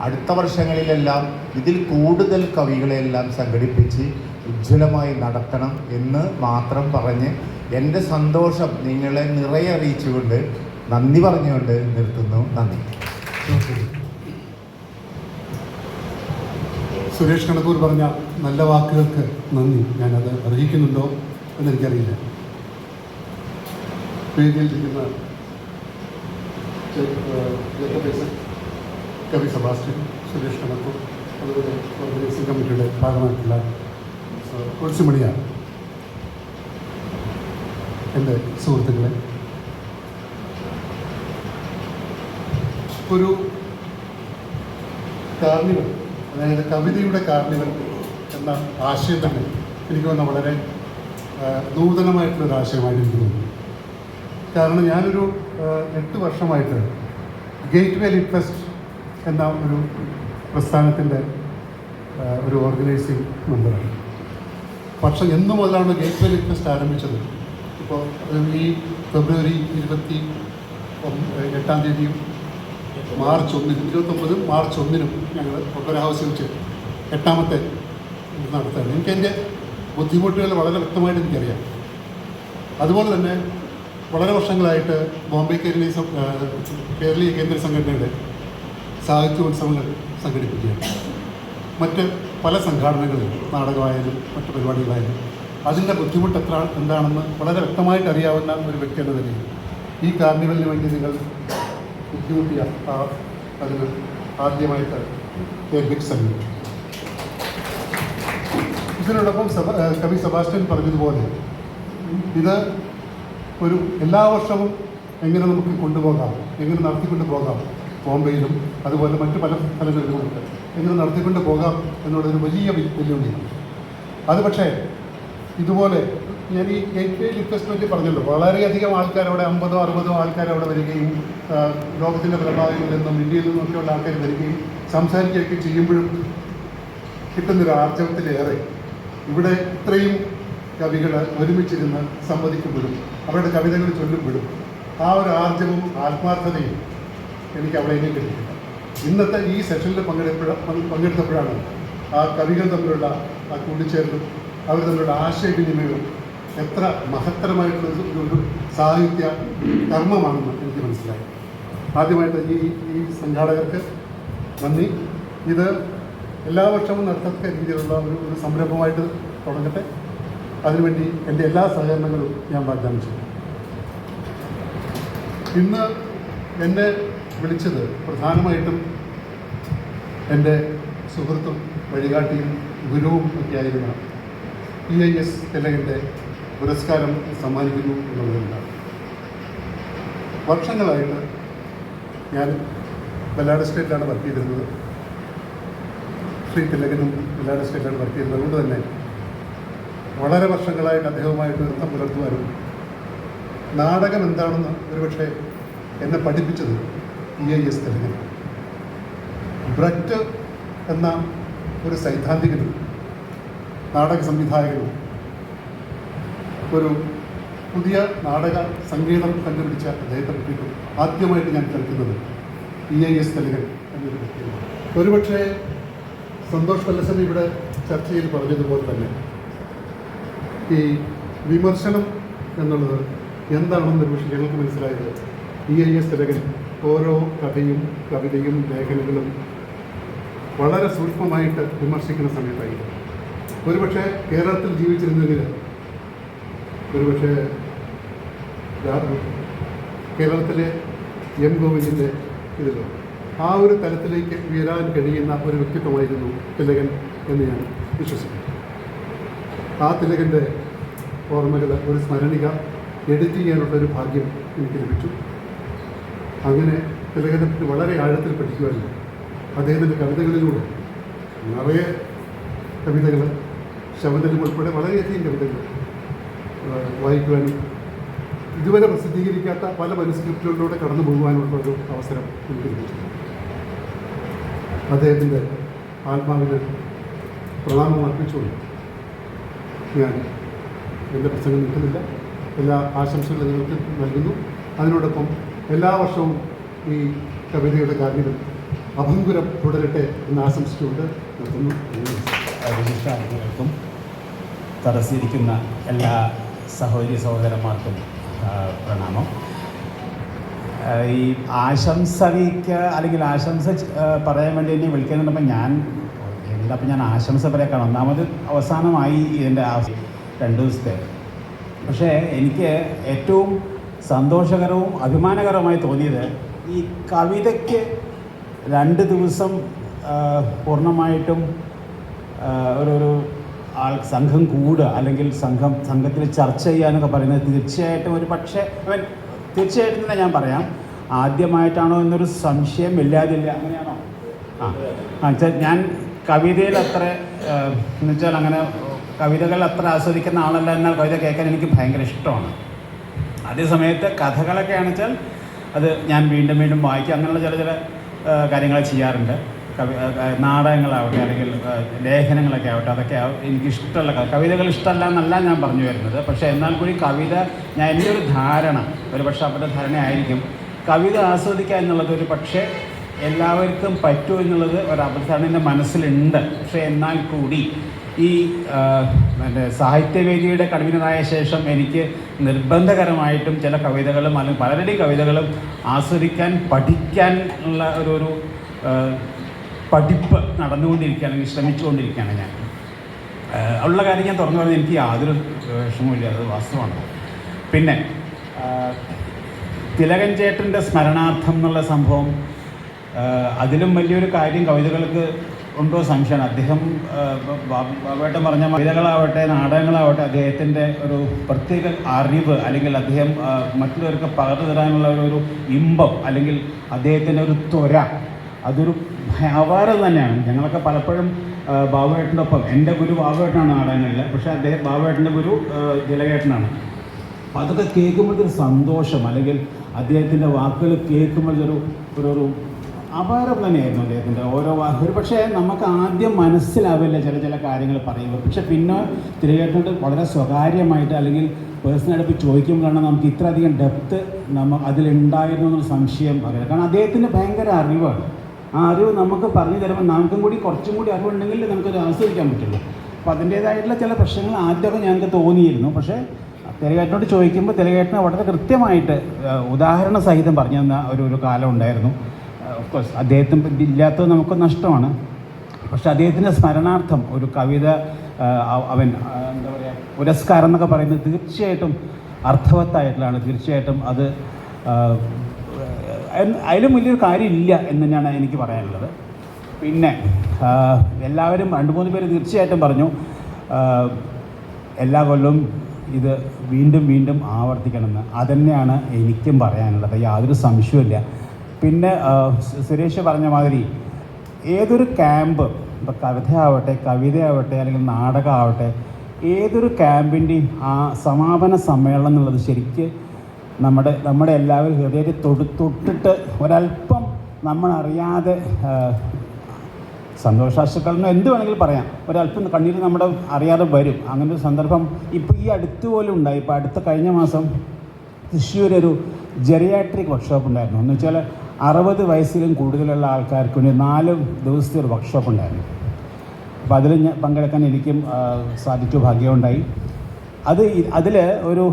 അടുത്ത വർഷങ്ങളിലെല്ലാം ഇതിൽ കൂടുതൽ കവികളെല്ലാം സംഘടിപ്പിച്ച് ഉജ്ജ്വലമായി നടത്തണം എന്ന് മാത്രം പറഞ്ഞ് എൻ്റെ സന്തോഷം നിങ്ങളെ നിറയെ അറിയിച്ചുകൊണ്ട് നന്ദി പറഞ്ഞുകൊണ്ട് നിർത്തുന്നു. നന്ദി. സുരേഷ് കണക്കൂർ പറഞ്ഞ നല്ല വാക്കുകൾക്ക് നന്ദി. ഞാനത് അർഹിക്കുന്നുണ്ടോ എന്നെനിക്കറിയില്ല. വേദിയിലിരിക്കുന്ന കവി സെബാസ്റ്റ്യൻ, സുരേഷ് കണക്കൂർ, അതുപോലെ ഓർഗനൈസിംഗ് കമ്മിറ്റിയുടെ ഭാഗമായിട്ടുള്ള കുരിശുമണിയാണ്. എൻ്റെ സുഹൃത്തുക്കളെ, ഒരു കാർണിവൽ, അതായത് കവിതയുടെ കാർണിവൽ എന്ന ആശയം തന്നെ എനിക്ക് തോന്നുന്ന വളരെ നൂതനമായിട്ടുള്ളൊരു ആശയമായിട്ട് എനിക്ക് തോന്നുന്നു. കാരണം ഞാനൊരു 8 വർഷമായിട്ട് ഗേറ്റ് വേ ലിറ്റ് ഫെസ്റ്റ് എന്ന ഒരു പ്രസ്ഥാനത്തിൻ്റെ ഒരു ഓർഗനൈസിങ് മെമ്പറാണ്. പക്ഷേ എന്ന് മുതലാണ് ഗേറ്റ് വേ ലിറ്റ് ഫെസ്റ്റ് ആരംഭിച്ചത്? ഇപ്പോൾ ഈ ഫെബ്രുവരി 28 മാർച്ച് 1 മാർച്ച് 1 ഞങ്ങൾ ഒപ്പര ഹൗസിൽ വെച്ച് 8ാമത്തെ നടത്തുകയാണ്. എനിക്കെൻ്റെ ബുദ്ധിമുട്ടുകൾ വളരെ വ്യക്തമായിട്ട് എനിക്കറിയാം. അതുപോലെ തന്നെ വളരെ വർഷങ്ങളായിട്ട് ബോംബെ കേരളീയ കേന്ദ്ര സംഘടനയുടെ സാഹിത്യോത്സവങ്ങൾ സംഘടിപ്പിക്കുകയാണ്. മറ്റ് പല സംഘാടനകളിൽ നാടകമായാലും മറ്റ് പരിപാടികളായാലും അതിൻ്റെ ബുദ്ധിമുട്ട് എന്താണെന്ന് വളരെ വ്യക്തമായിട്ട് അറിയാവുന്ന ഒരു വ്യക്തി എന്ന നിലയിൽ ഈ കാർണിവലിന് വേണ്ടി നിങ്ങൾ ബുദ്ധിമുട്ടിയ അതിന് ആദ്യമായിട്ട് ബിഗ് സല്യൂട്ട്. ഇതിനോടൊപ്പം കവി സെബാസ്റ്റ്യൻ പറഞ്ഞതുപോലെ ഇത് ഒരു എല്ലാ വർഷവും എങ്ങനെ നമുക്ക് കൊണ്ടുപോകാം, എങ്ങനെ നടത്തിക്കൊണ്ട് പോകാം, ബോംബെയിലും അതുപോലെ മറ്റ് പല സ്ഥലങ്ങളിലുമുണ്ട്, എങ്ങനെ നടത്തിക്കൊണ്ട് പോകാം എന്നുള്ളൊരു വലിയ വെല്ലുവിളിയാണ്. അത് പക്ഷേ ഇതുപോലെ ഞാൻ ഈ ഗേറ്റ് വേ ലിറ്റ് ഫെസ്റ്റ് പറ്റി പറഞ്ഞല്ലോ, വളരെയധികം ആൾക്കാരവിടെ 50-60 ആൾക്കാരവിടെ വരികയും ലോകത്തിൻ്റെ പല ഭാഗങ്ങളിൽ നിന്നും ഇന്ത്യയിൽ നിന്നൊക്കെയുള്ള ആൾക്കാർ വരികയും സംസാരിക്കുകയൊക്കെ ചെയ്യുമ്പോഴും കിട്ടുന്നൊരു ആർജവത്തിലേറെ ഇവിടെ ഇത്രയും കവികൾ ഒരുമിച്ചിരുന്ന് സംവദിക്കുമ്പോഴും അവരുടെ കവിതകൾ ചൊല്ലുമ്പോഴും ആ ഒരു ആർജവും ആത്മാർത്ഥതയും എനിക്ക് അവിടെ എങ്ങനെ കിട്ടിയില്ല. ഇന്നത്തെ ഈ സെഷനിൽ പങ്കെടുത്തപ്പോഴാണ് ആ കവികൾ തമ്മിലുള്ള ആ കൂടിച്ചേരലും അവർ തമ്മിലുള്ള ആശയവിനിമയവും എത്ര മഹത്തരമായിട്ടുള്ള ഒരു സാഹിത്യ കർമ്മമാണെന്ന് എനിക്ക് മനസ്സിലായി. ആദ്യമായിട്ട് ഈ സംഘാടകർക്ക് നന്ദി. ഇത് എല്ലാ വർഷവും നടത്തക്ക രീതിയിലുള്ള ഒരു സംരംഭമായിട്ട് തുടങ്ങട്ടെ. അതിനുവേണ്ടി എൻ്റെ എല്ലാ സഹകരണങ്ങളും ഞാൻ വാഗ്ദാനം ചെയ്യും. ഇന്ന് എന്നെ വിളിച്ചത് പ്രധാനമായിട്ടും എൻ്റെ സുഹൃത്തും വഴികാട്ടിയും ഗുരുവും ഒക്കെയായിരുന്ന PIS തിലകൻ്റെ പുരസ്കാരം സമ്മാനിക്കുന്നു എന്നുള്ളതുകൊണ്ടാണ്. വർഷങ്ങളായിട്ട് ഞാൻ വെല്ലാട് സ്റ്റേറ്റിലാണ് വർക്ക് ചെയ്തിരുന്നത്. ശ്രീ തിലകനും വെല്ലാട് സ്റ്റേറ്റിലാണ് വർക്ക് ചെയ്തത്. അതുകൊണ്ട് തന്നെ വളരെ വർഷങ്ങളായിട്ട് അദ്ദേഹവുമായിട്ട് ബന്ധം പുലർത്തുവാനും നാടകം എന്താണെന്ന് ഒരുപക്ഷെ എന്നെ പഠിപ്പിച്ചത് PIS തിലകൻ. ബ്രറ്റ് എന്ന ഒരു സൈദ്ധാന്തികനും നാടക സംവിധായകനും ഒരു പുതിയ നാടക സംഗീതം കണ്ടുപിടിച്ച അദ്ദേഹത്തെ പറ്റിയിട്ടും ആദ്യമായിട്ട് ഞാൻ കേൾക്കുന്നത് PIS തിലകൻ എന്നൊരു വ്യക്തിയാണ്. ഒരുപക്ഷെ സന്തോഷ് വല്ലസൻ ഇവിടെ ചർച്ചയിൽ പറഞ്ഞതുപോലെ തന്നെ ഈ വിമർശനം എന്നുള്ളത് എന്താണെന്ന് ഒരുപക്ഷെ ഞങ്ങൾക്ക് മനസ്സിലായത് PIS തിലകൻ ഓരോ കഥയും കവിതയും ലേഖനങ്ങളും വളരെ സൂക്ഷ്മമായിട്ട് വിമർശിക്കുന്ന സമയത്തായിരുന്നു. ഒരുപക്ഷെ കേരളത്തിൽ ജീവിച്ചിരുന്നെങ്കിൽ ഒരുപക്ഷെ കേരളത്തിലെ M. ഗോവിന്ദിൻ്റെ ഇതിലോ ആ ഒരു തലത്തിലേക്ക് ഉയരാൻ കഴിയുന്ന ഒരു വ്യക്തിത്വമായിരുന്നു തിലകൻ എന്ന് ഞാൻ വിശ്വസിക്കുന്നു. ആ തിലകൻ്റെ ഓർമ്മകൾ ഒരു സ്മരണിക എഡിറ്റ് ചെയ്യാനുള്ളൊരു ഭാഗ്യം എനിക്ക് ലഭിച്ചു. അങ്ങനെ തിലകനെ പറ്റി വളരെ ആഴത്തിൽ പഠിക്കുവാനും അദ്ദേഹത്തിൻ്റെ കവിതകളിലൂടെ നിറയെ കവിതകൾ ശബദം ഉൾപ്പെടെ വളരെയധികം കവിതകൾ വായിക്കുവാനും ഇതുവരെ പ്രസിദ്ധീകരിക്കാത്ത പല മനുസ്ക്രിപ്റ്റുകളിലൂടെ കടന്നു പോകുവാനുള്ള ഒരു അവസരം എനിക്ക് ലഭിച്ചു. അദ്ദേഹത്തിൻ്റെ ആത്മാവിന് പ്രണാമം അർപ്പിച്ചുകൊണ്ട് ഞാൻ എൻ്റെ പ്രസംഗം നിൽക്കുന്നില്ല. എല്ലാ ആശംസകളും നിങ്ങൾക്ക് നൽകുന്നു. അതിനോടൊപ്പം എല്ലാ വർഷവും ഈ കവിതയുടെ കാര്യങ്ങൾ അഭംഗുരം തുടരട്ടെ എന്ന് ആശംസിച്ചുകൊണ്ട് നിർത്തുന്നു. വിശിഷ്ടാതിഥികൾക്കും തടസ്സിരിക്കുന്ന എല്ലാ സഹോദരി സഹോദരന്മാർക്കും പ്രണാമം. ഈ ആശംസ വീക്ക് അല്ലെങ്കിൽ ആശംസ പറയാൻ വേണ്ടി എന്നെ വിളിക്കുന്നുണ്ടപ്പോൾ ഞാൻ ആശംസ പറയാൻ ഒന്നാമത് അവസാനമായി ഇതിൻ്റെ 2 ദിവസത്തെ. പക്ഷേ എനിക്ക് ഏറ്റവും സന്തോഷകരവും അഭിമാനകരമായി തോന്നിയത് ഈ കവിതയ്ക്ക് 2 ദിവസം പൂർണ്ണമായിട്ടും ഒരു സംഘം കൂടുക അല്ലെങ്കിൽ സംഘത്തിൽ ചർച്ച ചെയ്യുക പറയുന്നത് തീർച്ചയായിട്ടും ഒരു പക്ഷേ തീർച്ചയായിട്ടും തന്നെ ഞാൻ പറയാം, ആദ്യമായിട്ടാണോ എന്നൊരു സംശയം ഇല്ലാതില്ല. അങ്ങനെയാണോ? ഞാൻ കവിതയിൽ അത്ര എന്നുവെച്ചാൽ അങ്ങനെ കവിതകൾ അത്ര ആസ്വദിക്കുന്ന ആളല്ല, എന്നാൽ കവിത കേൾക്കാൻ എനിക്ക് ഭയങ്കര ഇഷ്ടമാണ്. അതേ സമയത്ത് കഥകളൊക്കെ ആണെന്ന് വെച്ചാൽ അത് ഞാൻ വീണ്ടും വീണ്ടും വായിക്കും. അങ്ങനെയുള്ള ചില കാര്യങ്ങൾ ചെയ്യാറുണ്ട്. നാടകങ്ങളാവട്ടെ അല്ലെങ്കിൽ ലേഖനങ്ങളൊക്കെ ആവട്ടെ, അതൊക്കെ എനിക്കിഷ്ടമുള്ള കവിതകൾ ഇഷ്ടമല്ല എന്നല്ല ഞാൻ പറഞ്ഞു വരുന്നത്. പക്ഷേ എന്നാൽ കൂടി കവിത എൻ്റെ ഒരു ധാരണ, ഒരു പക്ഷേ അവരുടെ ധാരണയായിരിക്കും, കവിത ആസ്വദിക്കുക എന്നുള്ളത് ഒരു പക്ഷേ എല്ലാവർക്കും പറ്റുമോ എന്നുള്ളത് ഒരബദ്ധമാണ് എൻ്റെ മനസ്സിലുണ്ട്. പക്ഷേ എന്നാൽ കൂടി ഈ സാഹിത്യവേദിയുടെ കൺവീനറായ ശേഷം എനിക്ക് നിർബന്ധകരമായിട്ടും ചില കവിതകളും അല്ലെങ്കിൽ പലരുടെയും കവിതകളും ആസ്വദിക്കാൻ പഠിക്കാൻ ഉള്ള ഒരു പഠിപ്പ് നടന്നുകൊണ്ടിരിക്കുകയാണ്, അല്ലെങ്കിൽ ശ്രമിച്ചുകൊണ്ടിരിക്കുകയാണ് ഞാൻ. ഉള്ള കാര്യം ഞാൻ തുറന്നു പറഞ്ഞാൽ എനിക്ക് യാതൊരു വിഷമവുമില്ല, അത് വാസ്തവമാണ്. പിന്നെ തിലകൻ ചേട്ടൻ്റെ സ്മരണാർത്ഥം എന്നുള്ള സംഭവം, അതിലും വലിയൊരു കാര്യം കവിതകൾക്ക് ഉണ്ടോ സംശയമാണ്. അദ്ദേഹം ബാബുവേട്ടൻ പറഞ്ഞ കവിതകളാവട്ടെ നാടകങ്ങളാവട്ടെ അദ്ദേഹത്തിൻ്റെ ഒരു പ്രത്യേക അറിവ് അല്ലെങ്കിൽ അദ്ദേഹം മറ്റുള്ളവർക്ക് പകർന്നു തരാനുള്ള ഒരു ഇമ്പം അല്ലെങ്കിൽ അദ്ദേഹത്തിൻ്റെ ഒരു ത്വര, അതൊരു അപാരം തന്നെയാണ്. ഞങ്ങളൊക്കെ പലപ്പോഴും ബാബുവേട്ടൻ്റെ ഒപ്പം, എൻ്റെ ഗുരു ബാബുവേട്ടനാണ് നാടകങ്ങളിൽ, പക്ഷേ ബാബുവേട്ടൻ്റെ ഗുരു തിലകേട്ടനാണ്. അപ്പോൾ അതൊക്കെ കേൾക്കുമ്പോഴൊരു സന്തോഷം അല്ലെങ്കിൽ അദ്ദേഹത്തിൻ്റെ വാക്കുകൾ കേൾക്കുമ്പോഴൊരു ഒരു അപാരം തന്നെയായിരുന്നു അദ്ദേഹത്തിൻ്റെ ഓരോ ഒരു പക്ഷേ നമുക്ക് ആദ്യം മനസ്സിലാവില്ല ചില കാര്യങ്ങൾ പറയുമ്പോൾ. പക്ഷെ പിന്നെ തിലകേട്ടനോട് വളരെ സ്വകാര്യമായിട്ട് അല്ലെങ്കിൽ പേഴ്സണലായിട്ട് ചോദിക്കുമ്പോഴാണ് നമുക്ക് ഇത്രയധികം ഡെപ്ത്ത് അതിലുണ്ടായിരുന്നു എന്നൊരു സംശയം പറയാം. കാരണം അദ്ദേഹത്തിൻ്റെ ഭയങ്കര അറിവാണ്. ആ അറിവ് നമുക്ക് പറഞ്ഞു തരുമ്പോൾ നമുക്കും കൂടി കുറച്ചും കൂടി അറിവുണ്ടെങ്കിൽ നമുക്കത് ആസ്വദിക്കാൻ പറ്റുള്ളൂ. അപ്പോൾ അതിൻ്റേതായിട്ടുള്ള ചില പ്രശ്നങ്ങൾ ആദ്യമൊക്കെ ഞങ്ങൾക്ക് തോന്നിയിരുന്നു. പക്ഷേ തിലകേട്ടനോട് ചോദിക്കുമ്പോൾ തിലകേട്ടനെ വളരെ കൃത്യമായിട്ട് ഉദാഹരണ സഹിതം പറഞ്ഞു തന്ന ഒരു കാലം ഉണ്ടായിരുന്നു. ഓഫ്കോഴ്സ് അദ്ദേഹത്തിന് ഇല്ലാത്തത് നമുക്ക് നഷ്ടമാണ്. പക്ഷെ അദ്ദേഹത്തിൻ്റെ സ്മരണാർത്ഥം ഒരു കവിത അവൻ എന്താ പറയുക പുരസ്കാരം എന്നൊക്കെ പറയുന്നത് തീർച്ചയായിട്ടും അർത്ഥവത്തായിട്ടുള്ളതാണ്. തീർച്ചയായിട്ടും അത് അതിലും വലിയൊരു കാര്യമില്ല എന്ന് തന്നെയാണ് എനിക്ക് പറയാനുള്ളത്. പിന്നെ എല്ലാവരും 2-3 പേര് തീർച്ചയായിട്ടും പറഞ്ഞു എല്ലാ കൊല്ലവും ഇത് വീണ്ടും വീണ്ടും ആവർത്തിക്കണമെന്ന്. അതുതന്നെയാണ് എനിക്കും പറയാനുള്ളത്, യാതൊരു സംശയവുമില്ല. പിന്നെ സുരേഷ് പറഞ്ഞ മാതിരി ഏതൊരു ക്യാമ്പ്, ഇപ്പോൾ കവിതയാവട്ടെ കവിതയാവട്ടെ അല്ലെങ്കിൽ നാടകമാവട്ടെ, ഏതൊരു ക്യാമ്പിൻ്റെയും ആ സമാപന സമ്മേളനം എന്നുള്ളത് ശരിക്ക് നമ്മുടെ എല്ലാവരും ഹൃദയത്തിൽ തൊട്ടിട്ട് ഒരല്പം നമ്മളറിയാതെ സന്തോഷാശുക്കളെന്നോ എന്ത് വേണമെങ്കിലും പറയാം, ഒരല്പം കണ്ണീര് നമ്മുടെ അറിയാതെ വരും. അങ്ങനെ ഒരു സന്ദർഭം ഇപ്പോൾ ഈ അടുത്ത് പോലും ഉണ്ടായി. ഇപ്പോൾ അടുത്ത കഴിഞ്ഞ മാസം തൃശ്ശൂരൊരു ജെറിയാട്രിക് വർക്ക്ഷോപ്പ് ഉണ്ടായിരുന്നു. എന്ന് വെച്ചാൽ 60 വയസ്സിലും കൂടുതലുള്ള ആൾക്കാർക്ക് ഒരു 4 ദിവസത്തെ ഒരു വർക്ക്ഷോപ്പ് ഉണ്ടായിരുന്നു. അപ്പോൾ അതിൽ പങ്കെടുക്കാൻ എനിക്കും സാധിച്ചു, ഭാഗ്യമുണ്ടായി. അതിൽ ഒരു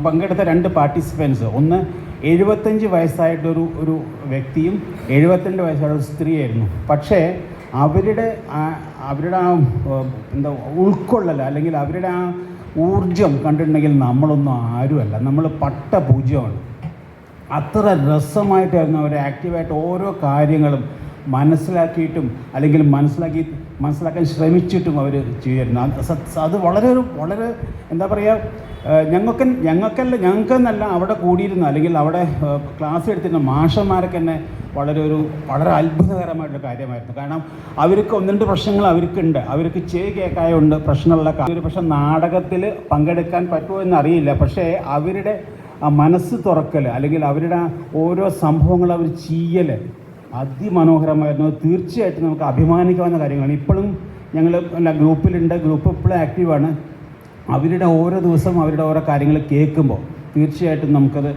പങ്കെടുത്ത 2 പാർട്ടിസിപ്പൻസ്, ഒന്ന് 75 വയസ്സായിട്ടൊരു വ്യക്തിയും 72 വയസ്സായൊരു സ്ത്രീയായിരുന്നു. പക്ഷേ അവരുടെ ആ എന്താ ഉൾക്കൊള്ളൽ അല്ലെങ്കിൽ അവരുടെ ആ ഊർജം കണ്ടിട്ടുണ്ടെങ്കിൽ നമ്മളൊന്നും ആരുമല്ല, നമ്മൾ പൂജ്യമാണ്. അത്ര രസമായിട്ടായിരുന്നു അവർ ആക്റ്റീവായിട്ട് ഓരോ കാര്യങ്ങളും മനസ്സിലാക്കിയിട്ടും അല്ലെങ്കിൽ മനസ്സിലാക്കാൻ ശ്രമിച്ചിട്ടും അവർ ചെയ്യുമായിരുന്നു. അത് വളരെ എന്താ പറയുക, ഞങ്ങൾക്കെന്നല്ല അവിടെ കൂടിയിരുന്ന അല്ലെങ്കിൽ അവിടെ ക്ലാസ് എടുത്തിരുന്ന മാഷന്മാരൊക്കെ തന്നെ വളരെ അത്ഭുതകരമായിട്ടുള്ള കാര്യമായിരുന്നു. കാരണം അവർക്ക് 1-2 പ്രശ്നങ്ങൾ അവർക്കുണ്ട്, അവർക്ക് കേൾക്കായുണ്ട് പ്രശ്നമുള്ള ഒരു പക്ഷേ നാടകത്തിൽ പങ്കെടുക്കാൻ പറ്റുമോ എന്നറിയില്ല. പക്ഷേ അവരുടെ ആ മനസ്സ് തുറക്കൽ അല്ലെങ്കിൽ അവരുടെ ഓരോ സംഭവങ്ങൾ അവർ ചെയ്യൽ അതിമനോഹരമായിരുന്നു. തീർച്ചയായിട്ടും നമുക്ക് അഭിമാനിക്കാവുന്ന കാര്യങ്ങളാണ്. ഇപ്പോഴും ഞങ്ങൾ ഗ്രൂപ്പിലുണ്ട്, ഗ്രൂപ്പ് ഇപ്പോഴും ആക്റ്റീവാണ്. അവരുടെ ഓരോ ദിവസം അവരുടെ ഓരോ കാര്യങ്ങൾ കേൾക്കുമ്പോൾ തീർച്ചയായിട്ടും നമുക്കത്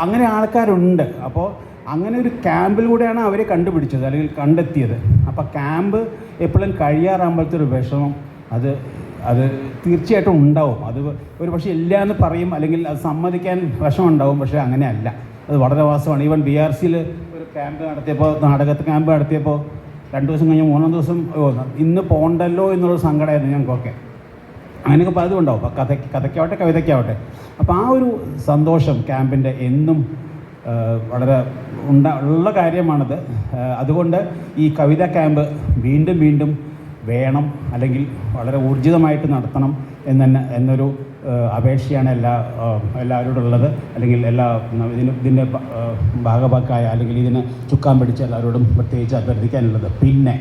അങ്ങനെ ആൾക്കാരുണ്ട്. അപ്പോൾ അങ്ങനെ ഒരു ക്യാമ്പിലൂടെയാണ് അവരെ കണ്ടുപിടിച്ചത് അല്ലെങ്കിൽ കണ്ടെത്തിയത്. അപ്പോൾ ക്യാമ്പ് എപ്പോഴും കഴിയാറാകുമ്പോഴത്തെ ഒരു വിഷമം അത് തീർച്ചയായിട്ടും ഉണ്ടാവും. അത് ഒരു പക്ഷേ ഇല്ല എന്ന് പറയും അല്ലെങ്കിൽ അത് സമ്മതിക്കാൻ വിഷമം ഉണ്ടാവും. പക്ഷേ അങ്ങനെയല്ല, അത് വളരെ വാസ്തവമാണ്. ഈവൻ BRCയിൽ ഒരു ക്യാമ്പ് നടത്തിയപ്പോൾ, നാടകത്തെ ക്യാമ്പ് നടത്തിയപ്പോൾ 2 ദിവസം കഴിഞ്ഞ് 3-ാം ദിവസം ഇന്ന് പോകണ്ടല്ലോ എന്നുള്ളൊരു സങ്കടമായിരുന്നു ഞങ്ങൾക്കൊക്കെ. അങ്ങനെയൊക്കെ പലതും ഉണ്ടാവും. അപ്പോൾ കഥയ്ക്കാവട്ടെ കവിതയ്ക്കാവട്ടെ. അപ്പോൾ ആ ഒരു സന്തോഷം ക്യാമ്പിൻ്റെ എന്നും വളരെ ഉള്ള കാര്യമാണത്. അതുകൊണ്ട് ഈ കവിതാ ക്യാമ്പ് വീണ്ടും വീണ്ടും വേണം, അല്ലെങ്കിൽ വളരെ ഊർജിതമായിട്ട് നടത്തണം എന്നൊരു അപേക്ഷയാണ് എല്ലാവരോടുള്ളത്. അല്ലെങ്കിൽ ഇതിൻ്റെ ഭാഗഭാക്കായ അല്ലെങ്കിൽ ഇതിന് ചുക്കാൻ പിടിച്ച എല്ലാവരോടും പ്രത്യേകിച്ച് അഭ്യർത്ഥിക്കാനുള്ളത്. പിന്നെ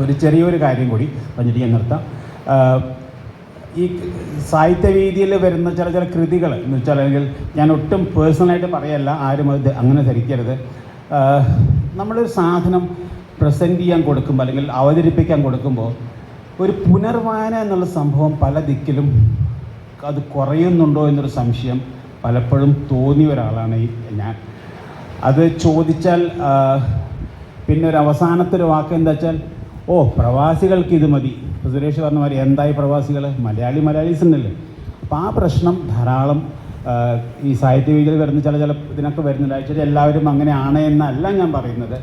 ഒരു ചെറിയൊരു കാര്യം കൂടി പറഞ്ഞിട്ട് ഞാൻ നിർത്താം. ഈ സാഹിത്യവേദിയിൽ വരുന്ന ചില കൃതികൾ എന്ന് വെച്ചാൽ, അല്ലെങ്കിൽ ഞാൻ ഒട്ടും പേഴ്സണലായിട്ട് പറയല്ല, ആരും അത് അങ്ങനെ ധരിക്കരുത്. നമ്മളൊരു സാധനം പ്രസൻറ്റ് ചെയ്യാൻ കൊടുക്കുമ്പോൾ അല്ലെങ്കിൽ അവതരിപ്പിക്കാൻ കൊടുക്കുമ്പോൾ ഒരു പുനർവായന എന്നുള്ള സംഭവം പല ദിക്കിലും അത് കുറയുന്നുണ്ടോ എന്നൊരു സംശയം പലപ്പോഴും തോന്നിയ ഒരാളാണ് ഞാൻ. അത് ചോദിച്ചാൽ പിന്നെ ഒരു അവസാനത്തെ ഒരു വാക്ക് എന്താ വെച്ചാൽ, പ്രവാസികൾക്ക് ഇത് മതി. സുരേഷ് പറഞ്ഞ മാതിരി എന്തായി പ്രവാസികൾ, മലയാളീസ് ഉണ്ടല്ലേ. അപ്പോൾ ആ പ്രശ്നം ധാരാളം ഈ സാഹിത്യവേദിയിൽ വരുന്ന ചില ഇതിനൊക്കെ വരുന്നുണ്ട്. ആക്ച്വലി എല്ലാവരും അങ്ങനെയാണ് എന്നല്ല ഞാൻ പറയുന്നത്.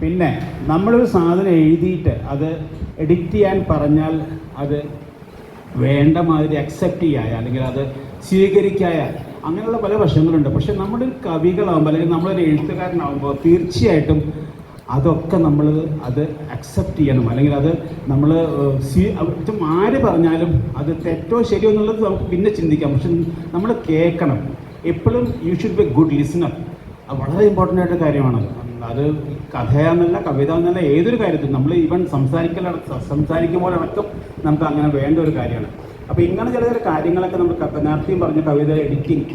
പിന്നെ നമ്മളൊരു സാധനം എഴുതിയിട്ട് അത് എഡിറ്റ് ചെയ്യാൻ പറഞ്ഞാൽ അത് വേണ്ട മാതിരി അക്സെപ്റ്റ് ചെയ്യായ അല്ലെങ്കിൽ അത് സ്വീകരിക്കായ അങ്ങനെയുള്ള പല വശങ്ങളുണ്ട്. പക്ഷെ നമ്മുടെ കവികളാകുമ്പോൾ അല്ലെങ്കിൽ നമ്മളൊരു എഴുത്തുകാരനാകുമ്പോൾ തീർച്ചയായിട്ടും അതൊക്കെ നമ്മൾ അത് അക്സെപ്റ്റ് ചെയ്യണം. അല്ലെങ്കിൽ അത് നമ്മൾ ആര് പറഞ്ഞാലും അത് തെറ്റോ ശരിയോ എന്നുള്ളത് നമുക്ക് പിന്നെ ചിന്തിക്കാം. പക്ഷെ നമ്മൾ കേൾക്കണം. എപ്പോഴും you should be good listener. അത് വളരെ ഇമ്പോർട്ടൻ്റ് ആയിട്ട് കാര്യമാണ്. അത് കഥയാണെന്നല്ല, കവിത എന്നല്ല, ഏതൊരു കാര്യത്തിലും നമ്മൾ ഈവൻ സംസാരിക്കുമ്പോഴടക്കം നമുക്ക് അങ്ങനെ വേണ്ട ഒരു കാര്യമാണ്. അപ്പോൾ ഇങ്ങനെ ചില കാര്യങ്ങളൊക്കെ നമ്മൾ നേരത്തെയും പറഞ്ഞ കവിത എഡിറ്റിംഗ്,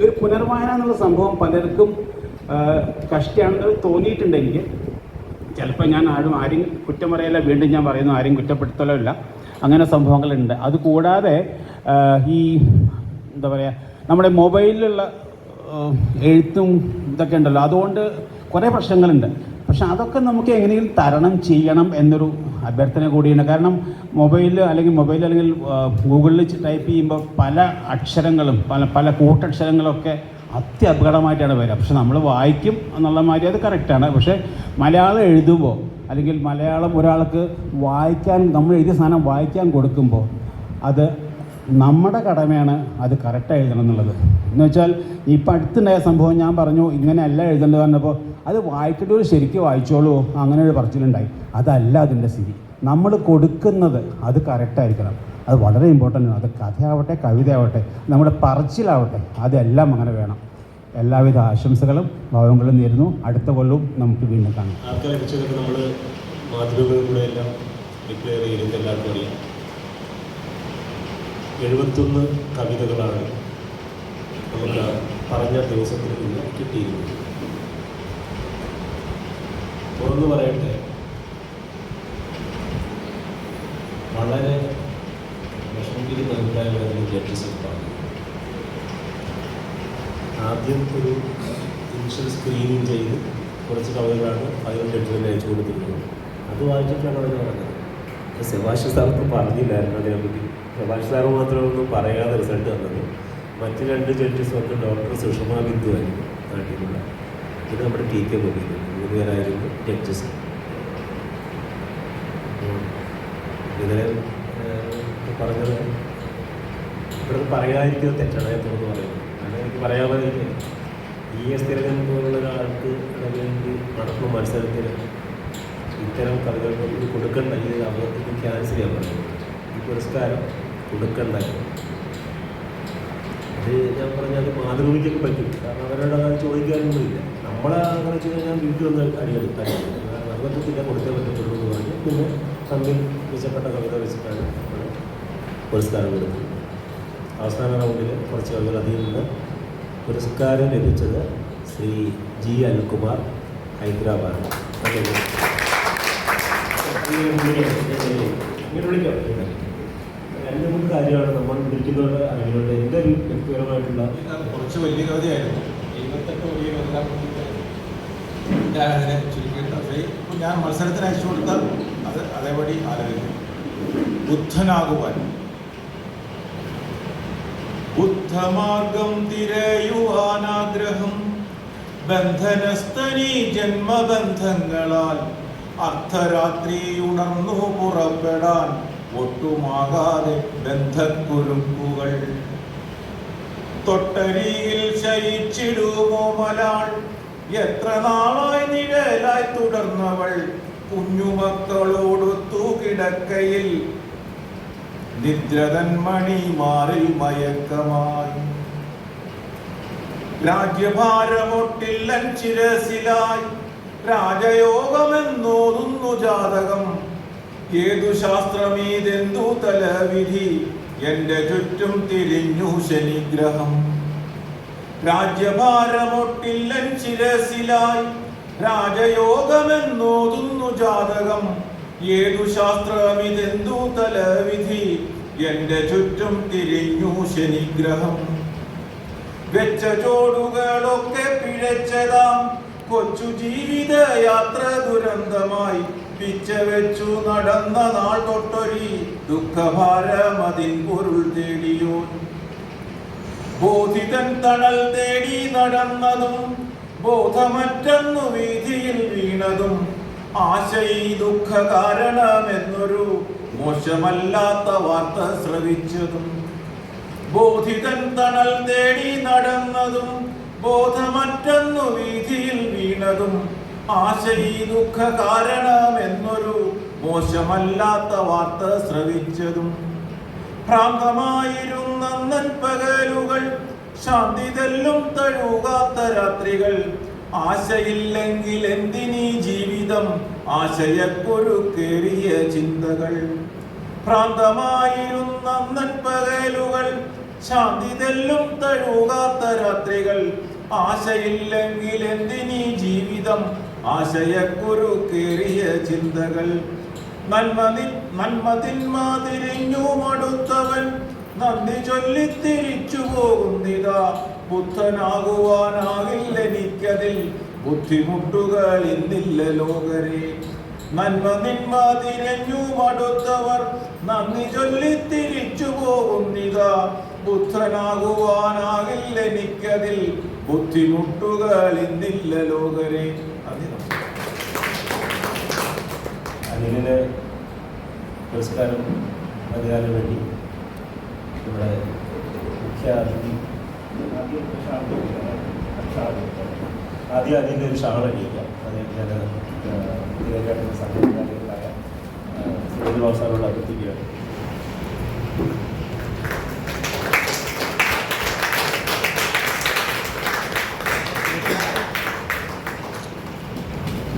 ഒരു പുനർവായന എന്നുള്ള സംഭവം പലർക്കും കഷ്ടമാണെന്ന് തോന്നിയിട്ടുണ്ട് എനിക്ക്. ചിലപ്പോൾ ഞാൻ ആരും കുറ്റം പറയല്ല, വീണ്ടും ഞാൻ പറയുന്നു, ആരും കുറ്റപ്പെടുത്തലോ ഇല്ല, അങ്ങനെ സംഭവങ്ങളുണ്ട്. അതുകൂടാതെ ഈ എന്താ പറയുക, നമ്മുടെ മൊബൈലിലുള്ള എഴുത്തും ഇതൊക്കെ ഉണ്ടല്ലോ, അതുകൊണ്ട് കുറേ പ്രശ്നങ്ങളുണ്ട്. പക്ഷെ അതൊക്കെ നമുക്ക് എങ്ങനെയും തരണം ചെയ്യണം എന്നൊരു അഭ്യർത്ഥന കൂടിയുണ്ട്. കാരണം മൊബൈൽ അല്ലെങ്കിൽ ഗൂഗിളിൽ ടൈപ്പ് ചെയ്യുമ്പോൾ പല അക്ഷരങ്ങളും പല കൂട്ടക്ഷരങ്ങളൊക്കെ അത്യപകടമായിട്ടാണ് വരിക. പക്ഷെ നമ്മൾ വായിക്കും എന്നുള്ള മാതിരി അത് കറക്റ്റാണ്. പക്ഷേ മലയാളം എഴുതുമ്പോൾ അല്ലെങ്കിൽ മലയാളം ഒരാൾക്ക് വായിക്കാൻ, നമ്മൾ എഴുതിയ സാധനം വായിക്കാൻ കൊടുക്കുമ്പോൾ അത് നമ്മുടെ കടമയാണ് അത് കറക്റ്റായി എഴുതണം എന്നുള്ളത്. എന്ന് വെച്ചാൽ ഇപ്പം അടുത്തുണ്ടായ സംഭവം ഞാൻ പറഞ്ഞു ഇങ്ങനെയല്ല എഴുതേണ്ടത് പറഞ്ഞപ്പോൾ അത് വായിക്കേണ്ടവർ ശരിക്കും വായിച്ചോളൂ, അങ്ങനെ ഒരു പറച്ചിലുണ്ടായി. അതല്ല അതിൻ്റെ സ്ഥിതി. നമ്മൾ കൊടുക്കുന്നത് അത് കറക്റ്റായിരിക്കണം. അത് വളരെ ഇമ്പോർട്ടൻ്റ് ആണ്. അത് കഥയാവട്ടെ, കവിതയാവട്ടെ, നമ്മുടെ പറച്ചിലാവട്ടെ, അതെല്ലാം അങ്ങനെ വേണം. എല്ലാവിധ ആശംസകളും ഭാവങ്ങളും നേരുന്നു. അടുത്ത കൊല്ലവും നമുക്ക് വീണ്ടും കാണാം. ആൾക്കാരെ വെച്ചതൊക്കെ നമ്മൾ മാതൃകകളിലൂടെ എല്ലാം ഡിക്ലെയർ ചെയ്തിട്ട് എല്ലാവർക്കും അറിയാം. 71 കവിതകളാണ് നമുക്ക് പറഞ്ഞ ദിവസത്തിൽ നിന്ന് കിട്ടിയിരുന്നത്. തുറന്നു പറയട്ടെ, വളരെ വിഷമിക്കുന്ന അഭിപ്രായങ്ങളായിരുന്നു ജഡ്ജസ് പറഞ്ഞു. ആദ്യം ഒരു ഇനിഷ്യൽ സ്ക്രീനിങ് ചെയ്ത് കുറച്ച് കവിതകളാണ് അതിന് ജഡ്ജിനെ അയച്ചു കൊടുത്തിരുന്നത്. അത് വായിച്ചിട്ടാണ് അവർ പറഞ്ഞത്. സെബാസ്റ്റ്യൻ സാർക്ക് പറഞ്ഞില്ലായിരുന്നു അതിനെപ്പറ്റി. സെബാസ്റ്റ്യൻ സാറ് മാത്രമൊന്നും പറയാതെ റിസൾട്ട് തന്നത്. മറ്റ് 2 ജഡ്ജസ് വന്ന് ഡോക്ടർ സുഷമ ബിന്ദു ആയിരുന്നു നാട്ടിലുള്ള. ഇത് നമ്മുടെ TK മൊബൈൽ 3 പേരായിരുന്നു ജഡ്ജസ്. ഇതിനെ പറഞ്ഞത് ഇവിടെ പറയാതിരിക്കുന്നത് തെറ്റാണ് ഞാൻ തുറന്ന് പറയുന്നത്. കാരണം എനിക്ക് പറയാതെ സ്ഥിരം പോലുള്ള ഒരാൾക്ക് അല്ലെങ്കിൽ നടക്കുന്ന മത്സരത്തിന് ഇത്തരം കവിതകൾ ഇത് കൊടുക്കേണ്ട, ഇത് അവർക്ക് ക്യാൻസൽ ചെയ്യാൻ പറയുന്നത്. ഈ പുരസ്കാരം കൊടുക്കേണ്ട അത് ഞാൻ പറഞ്ഞാൽ മാതൃഭൂമിക്കൊക്കെ പറ്റും. കാരണം അവരോട് അത് ചോദിക്കാനൊന്നുമില്ല. നമ്മളെ അങ്ങനെ വെച്ച് കഴിഞ്ഞാൽ വീട്ടിൽ വന്ന് അടിയെടുക്കാൻ അറുപത്തില്ല കൊടുത്തേ പറ്റത്തുള്ളൂ എന്ന് പറഞ്ഞ് പിന്നെ തമ്മിൽ മെച്ചപ്പെട്ട കവിത വെച്ചിട്ടാണ് നമ്മൾ പുരസ്കാരം കൊടുക്കുന്നത്. അവസാന റൗണ്ടിൽ കുറച്ച് കവിതകൾ അതിൽ നിന്ന് പുരസ്കാരം ലഭിച്ചത് ശ്രീ G. അനിൽകുമാർ, ഹൈദരാബാദ്. ഇങ്ങനെ വിളിക്കാം. 2-3 കാര്യമാണ് നമ്മൾ വിളിക്കുന്നവരുടെ അറിവുകളുടെ എൻ്റെ ഒരു വ്യക്തിപരമായിട്ടുള്ള കുറച്ച് വലിയ കവിതയായിരുന്നു. 78 വലിയ കവിത ഞാനതിനെ ചുരുക്കിയിട്ട് ഞാൻ മത്സരത്തിന് അയച്ചു കൊടുത്താൽ അത് അതേപടി ആലോചിക്കും. ബുദ്ധനാകുവാൻ ബുദ്ധമാർഗം തിരയുവാനാഗ്രഹം, ബന്ധനസ്ഥനീ ജന്മബന്ധങ്ങളാൽ അർദ്ധരാത്രി ഉണർന്നു പുറപ്പെടാൻ ഒട്ടുമാകാതെ ബന്ധക്കുരുക്കുകൾ. തൊട്ടരിയിൽ ശയിച്ചിടുമോ മലാൾ, എത്ര നാളായി നിഴലായി തുടർന്നവൾ കുഞ്ഞുമക്കളോടൊത്തു കിടക്കയിൽ നിദ്രതൻ മണി മാറിൽ മയക്കമായി. രാജ്യഭാരമൊട്ടില്ലൻ ചിരസിലായി രാജയോഗമെന്നോതുന്നു ജാതകം, ഏതു ശാസ്ത്രമീതെന്തു തലവിധി എന്റെ ചുറ്റും തിരിഞ്ഞു ശനിഗ്രഹം. രാജ്യഭാരമൊട്ടില്ലൻ ചിരസിലായി രാജയോഗമെന്നോതുന്നു ജാതകം, ഏതു ശാസ്ത്രമിതെന്തു തലവിധി എന്റെ ചുറ്റും തിരിഞ്ഞു ശനിഗ്രഹം. വെച്ച ചോടുകളൊക്കെ പിഴച്ചതാം കൊച്ചു ജീവിത യാത്ര ദുരന്തമായി പിച്ച വെച്ചു നടന്ന നാൾ തൊട്ടൊരി ദുഃഖഭാരമതിൻ പൊരുൾ തേടിയോ. ബോധിതൻ തണൽ തേടി നടന്നതും ബോധമറ്റന്നു വീതിയിൽ വീണതും ആശയി ദുഃഖ കാരണമെന്നൊരു മോശമല്ലാത്ത വാർത്ത ശ്രവിച്ചതും. ബോധിതൻ തണൽ തേടി നടന്നതും ബോധമറ്റന്നു വീതിയിൽ വീണതും ആശയി ദുഃഖ കാരണമെന്നൊരു മോശമല്ലാത്ത വാർത്ത ശ്രവിച്ചതും. ഭ്രാന്തമായിരുന്നന്നൻ പകലുകൾ ശാന്തി തെല്ലും തഴുകാത്ത രാത്രികൾ, ആശയില്ലെങ്കിൽ എന്തിനീ ജീവിതം ആശയക്കുരുക്കേറിയ ചിന്തകൾ. ഭ്രാന്തമായിരുന്നന്നൻ പകലുകൾ ശാന്തി തെല്ലും തഴുകാത്ത രാത്രികൾ, ആശയില്ലെങ്കിൽ എന്തിനീ ജീവിതം ആശയക്കുരുക്കേറിയ ചിന്തകൾ. നന്മ തിന്മ തിരിഞ്ഞു മടുത്തവൻ നന്ദി ചൊല്ലി തിരിച്ചു പോകുന്നിതാ, ബുദ്ധനാകുവാനാകില്ല എനിക്കതിൽ ബുദ്ധിമുട്ടുകൾ ഇന്നില്ല ലോകരെ. നന്മ തിന്മ തിരിഞ്ഞു മടുത്തവർ നന്ദി ചൊല്ലി തിരിച്ചു പോകുന്നിതാ, ബുദ്ധനാകുവാനാകില്ല എനിക്കതിൽ ബുദ്ധിമുട്ടുകൾ ഇന്നില്ല ലോകരെ. അതിന് പുരസ്കാരം നൽകാൻ വേണ്ടി നമ്മുടെ മുഖ്യ അതിഥി ആദ്യം അതിൻ്റെ ഒരു ഷാൾ അണിയിക്കാം. അത് ഞാൻ ഇതിലേക്കായിട്ടുള്ള സംഘടനകളായ സുരേന്ദ്രബാബു സാറോട് അഭ്യർത്ഥിക്കുകയാണ്.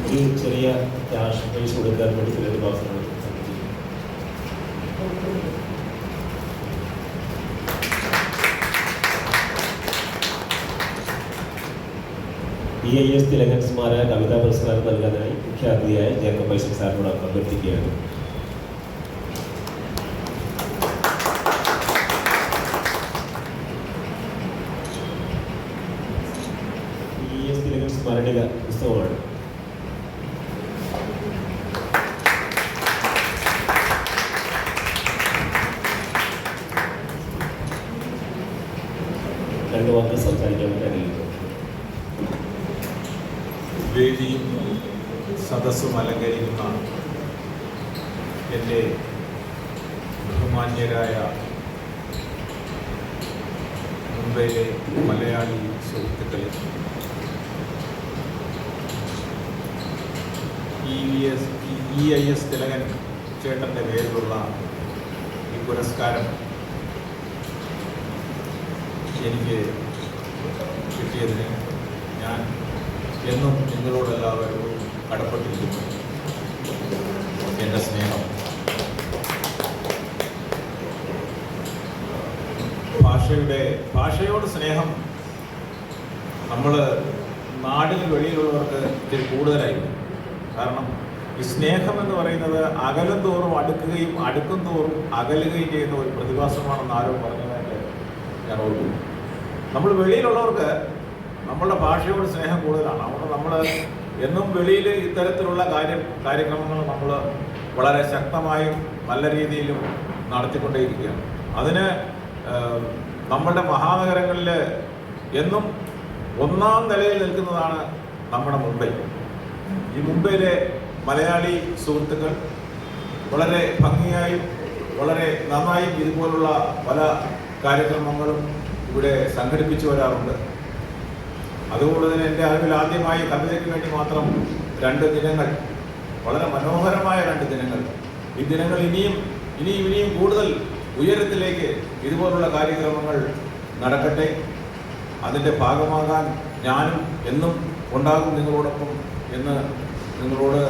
ഒരു ചെറിയ ക്യാഷ് പ്രൈസ് കൊടുക്കാൻ വേണ്ടി സുരേന്ദ്രബാബു സാറോട് EIS തിലകൻ സ്മാരക കവിതാ പുരസ്കാരം നൽകാനായി മുഖ്യാതിഥിയായ ജേക്കബ് ഐസക് സാറിനോട് അഭ്യർത്ഥിക്കുകയാണ്. EIS തിലകൻ സ്മരണിക പുസ്തകമാണ്. രണ്ട് വാക്ക് സംസാരിക്കാൻ വേണ്ടി അറിയിക്കുന്നു. വേദിയും സദസ്സും അലങ്കരിക്കുന്ന എൻ്റെ ബഹുമാന്യരായ മുംബൈയിലെ മലയാളി സുഹൃത്തുക്കളെ, EIS തിലകൻ ചേട്ടൻ്റെ പേരിലുള്ള ഈ പുരസ്കാരം എനിക്ക് കിട്ടിയതിന് ഞാൻ എന്നും നിങ്ങളോടെല്ലാവരും കടപ്പെട്ടിരിക്കുന്നു. എൻ്റെ സ്നേഹം, ഭാഷയോട് സ്നേഹം നമ്മൾ നാടിന് വെളിയിലുള്ളവർക്ക് ഇത്തിരി കൂടുതലായിരുന്നു. കാരണം ഈ സ്നേഹം എന്ന് പറയുന്നത് അകലും തോറും അടുക്കുകയും അടുക്കും തോറും അകലുകയും ചെയ്യുന്ന ഒരു പ്രതിഭാസമാണെന്ന് ആരോ പറഞ്ഞതായിട്ട് ഞാൻ ഓർക്കുന്നു. നമ്മൾ വെളിയിലുള്ളവർക്ക് നമ്മളുടെ ഭാഷയോട് സ്നേഹം കൂടുതലാണ്. അതുകൊണ്ട് നമ്മൾ എന്നും വെളിയിൽ ഇത്തരത്തിലുള്ള കാര്യക്രമങ്ങൾ നമ്മൾ വളരെ ശക്തമായും നല്ല രീതിയിലും നടത്തിക്കൊണ്ടേയിരിക്കുകയാണ്. അതിന് നമ്മളുടെ മഹാനഗരങ്ങളിൽ എന്നും ഒന്നാം നിലയിൽ നിൽക്കുന്നതാണ് നമ്മുടെ മുംബൈ. ഈ മുംബൈയിലെ മലയാളി സുഹൃത്തുക്കൾ വളരെ ഭംഗിയായും വളരെ നന്നായും ഇതുപോലുള്ള പല കാര്യക്രമങ്ങളും ഇവിടെ സംഘടിപ്പിച്ചു വരാറുണ്ട്. അതുകൊണ്ട് തന്നെ എൻ്റെ അറിവിൽ ആദ്യമായി കവിതയ്ക്ക് വേണ്ടി മാത്രം 2 ദിനങ്ങൾ, വളരെ മനോഹരമായ 2 ദിനങ്ങൾ. ഈ ദിനങ്ങൾ ഇനിയും കൂടുതൽ ഉയരത്തിലേക്ക് ഇതുപോലുള്ള കാര്യക്രമങ്ങൾ നടക്കട്ടെ. അതിൻ്റെ ഭാഗമാകാൻ ഞാനും എന്നും ഉണ്ടാകും നിങ്ങളോടൊപ്പം എന്ന് നിങ്ങളോട്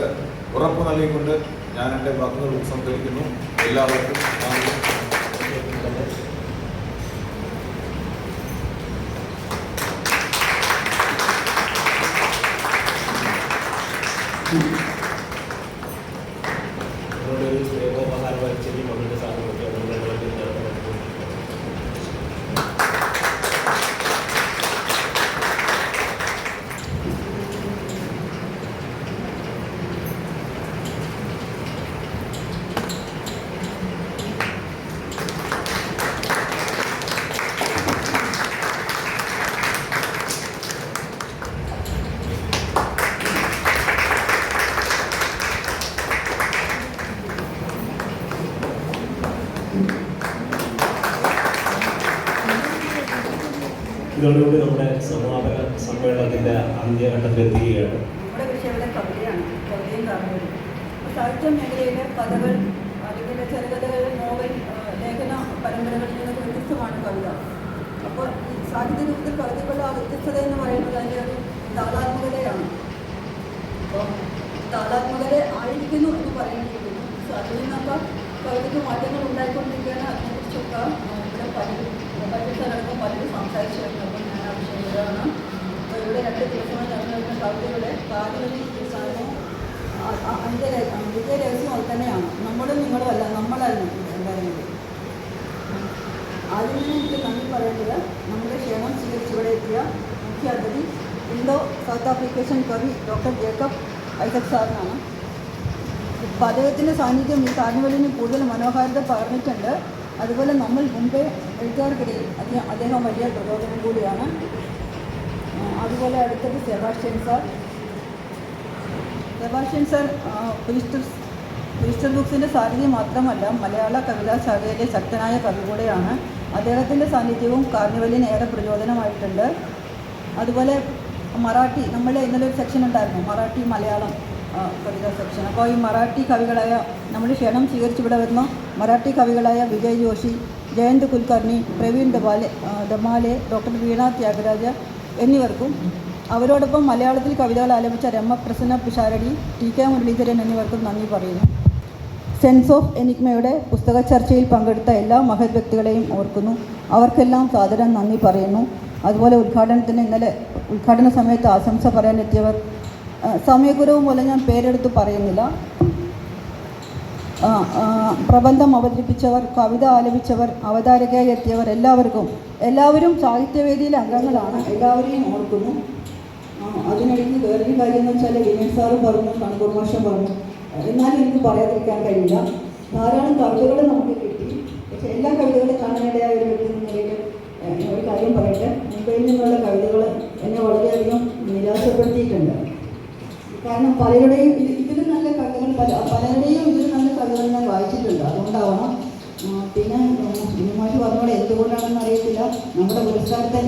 ഉറപ്പ് നൽകിക്കൊണ്ട് ഞാൻ എൻ്റെ വാക്കുകൾ സംസാരിക്കുന്നു. എല്ലാവർക്കും ഇതോടുകൂടി നമ്മുടെ സമാപന സമ്മേളനത്തിൻ്റെ അന്ത്യഘട്ടത്തിലെത്തുകയാണ്. നമ്മുടെ വിഷയയുടെ കവിതയാണ്, കവിതയും കാവ്യവും. സാഹിത്യ മേഖലയിലെ കഥകൾ അല്ലെങ്കിൽ ചെറുകഥകൾ, നോവൽ, ലേഖന പരമ്പരകളിൽ നിന്ന് വ്യത്യസ്തമാണ് കവിത. അപ്പോൾ ഈ സാഹിത്യ രൂപത്തിൽ കവിതകളുടെ ആ വ്യത്യസ്തത എന്ന് പറയുന്നത് അതിൻ്റെ ഒരു താളാത്മകതയാണ്. അപ്പോൾ താളാത്മകത ആയിരിക്കുന്നു എന്ന് പറയേണ്ടിയിരിക്കുന്നു. അതിൽ നിന്നൊക്കെ കവിതയ്ക്ക് മാറ്റങ്ങൾ ഉണ്ടായിക്കൊണ്ടിരിക്കുകയാണ്. അതിനെക്കുറിച്ചൊക്കെ ഇവിടെ പലരും പലരും സംസാരിച്ചു വരുന്നു. അപ്പം ഞാൻ ആ വിഷയം ഇതാണ്. അപ്പോൾ ഇവിടെ 2 ദിവസമായി നടന്നു വരുന്ന കവിതയുടെ കാതുകളിൽ സാധനം അതിൻ്റെ വിജയ രഹസ്യം അത് തന്നെയാണ്. നമ്മളും നിങ്ങളും അല്ല, നമ്മളായിരുന്നു എല്ലാവരും. ആദ്യം തന്നെ എനിക്ക് നന്ദി പറയേണ്ടത് നമ്മുടെ ക്ഷണം സ്വീകരിച്ച് ഇവിടെ എത്തിയ മുഖ്യ അതിഥി ഇന്തോ സൗത്ത് ആഫ്രിക്കേഷൻ കവി ഡോക്ടർ ജേക്കബ് ഐസക് സാറിനാണ്. അപ്പോൾ അദ്ദേഹത്തിൻ്റെ സാന്നിധ്യം ഈ കാർണിവലിന് കൂടുതൽ മനോഹാരിത പകർന്നിട്ടുണ്ട്. അതുപോലെ നമ്മൾ മുമ്പേ എഴുത്തുകാർക്കിടയിൽ അദ്ദേഹം വലിയ പ്രചോദനം കൂടിയാണ്. അതുപോലെ അടുത്തത് സെബാസ്റ്റ്യൻ സാർ പുലിസ്റ്റർ ബുക്സിൻ്റെ സാന്നിധ്യം മാത്രമല്ല, മലയാള കവിതാ ശാഖയിലെ ശക്തനായ കവി കൂടെയാണ്. അദ്ദേഹത്തിൻ്റെ സാന്നിധ്യവും കാർണിവലിന് ഏറെ പ്രചോദനമായിട്ടുണ്ട്. അതുപോലെ മറാഠി, നമ്മളുടെ ഇന്നലെ ഒരു സെക്ഷൻ ഉണ്ടായിരുന്നു, മറാഠി മലയാളം കവിതാ സെക്ഷൻ. അപ്പോൾ ഈ മറാഠി കവികളായ നമ്മൾ ക്ഷണം സ്വീകരിച്ചിവിടെ വരുന്ന മറാഠി കവികളായ വിജയ് ജോഷി, ജയന്ത് കുൽക്കർണി, പ്രവീൺ ദമാലെ, ഡോക്ടർ വീണ ത്യാഗരാജ എന്നിവർക്കും അവരോടൊപ്പം മലയാളത്തിൽ കവിതകൾ ആലപിച്ച രമപ്രസന്ന പിഷാരടി, ടി.കെ. മുരളീധരൻ എന്നിവർക്കും നന്ദി പറയുന്നു. സെൻസ് ഓഫ് എനിഗ്മയുടെ പുസ്തക ചർച്ചയിൽ പങ്കെടുത്ത എല്ലാ മഹത് വ്യക്തികളെയും ഓർക്കുന്നു. അവർക്കെല്ലാം സാദരം നന്ദി പറയുന്നു. അതുപോലെ ഉദ്ഘാടന സമയത്ത് ആശംസ പറയാനെത്തിയവർ, സമയക്കുറവ് മൂലം ഞാൻ പേരെടുത്ത് പറയുന്നില്ല, പ്രബന്ധം അവതരിപ്പിച്ചവർ, കവിത ആലപിച്ചവർ, അവതാരകയായി എത്തിയവർ എല്ലാവരും സാഹിത്യവേദിയിലെ അംഗങ്ങളാണ്. എല്ലാവരെയും ഓർക്കുന്നു. അതിനിടയ്ക്ക് വേറൊരു കാര്യം എന്ന് വെച്ചാൽ വിനയൻ സാറ് പറഞ്ഞു, കണക്കൂർ മാഷം പറഞ്ഞു, എന്നാലും എനിക്ക് പറയാതിരിക്കാൻ കഴിയില്ല. ധാരാളം കവിതകൾ നമുക്ക് കിട്ടി. പക്ഷേ എല്ലാ കവിതകളും കാണാനിടയായ ഒരു വ്യക്തി എന്ന നിലയിൽ ഒരു കാര്യം പറയട്ടെ. മുംബൈയിൽ നിന്നുള്ള കവിതകൾ എന്നെ വളരെയധികം നിരാശപ്പെടുത്തിയിട്ടുണ്ട്. കാരണം പലരുടെയും ഇതിലും നല്ല കവിതകൾ പലരുടെയും ഇതിലും നല്ല കവിതകൾ ഞാൻ വായിച്ചിട്ടുണ്ട്. അതുകൊണ്ടാവണം. പിന്നെ മാഷ് പറഞ്ഞോളെ എന്തുകൊണ്ടാണെന്ന് അറിയത്തില്ല, നമ്മുടെ പുരസ്കാരത്തെ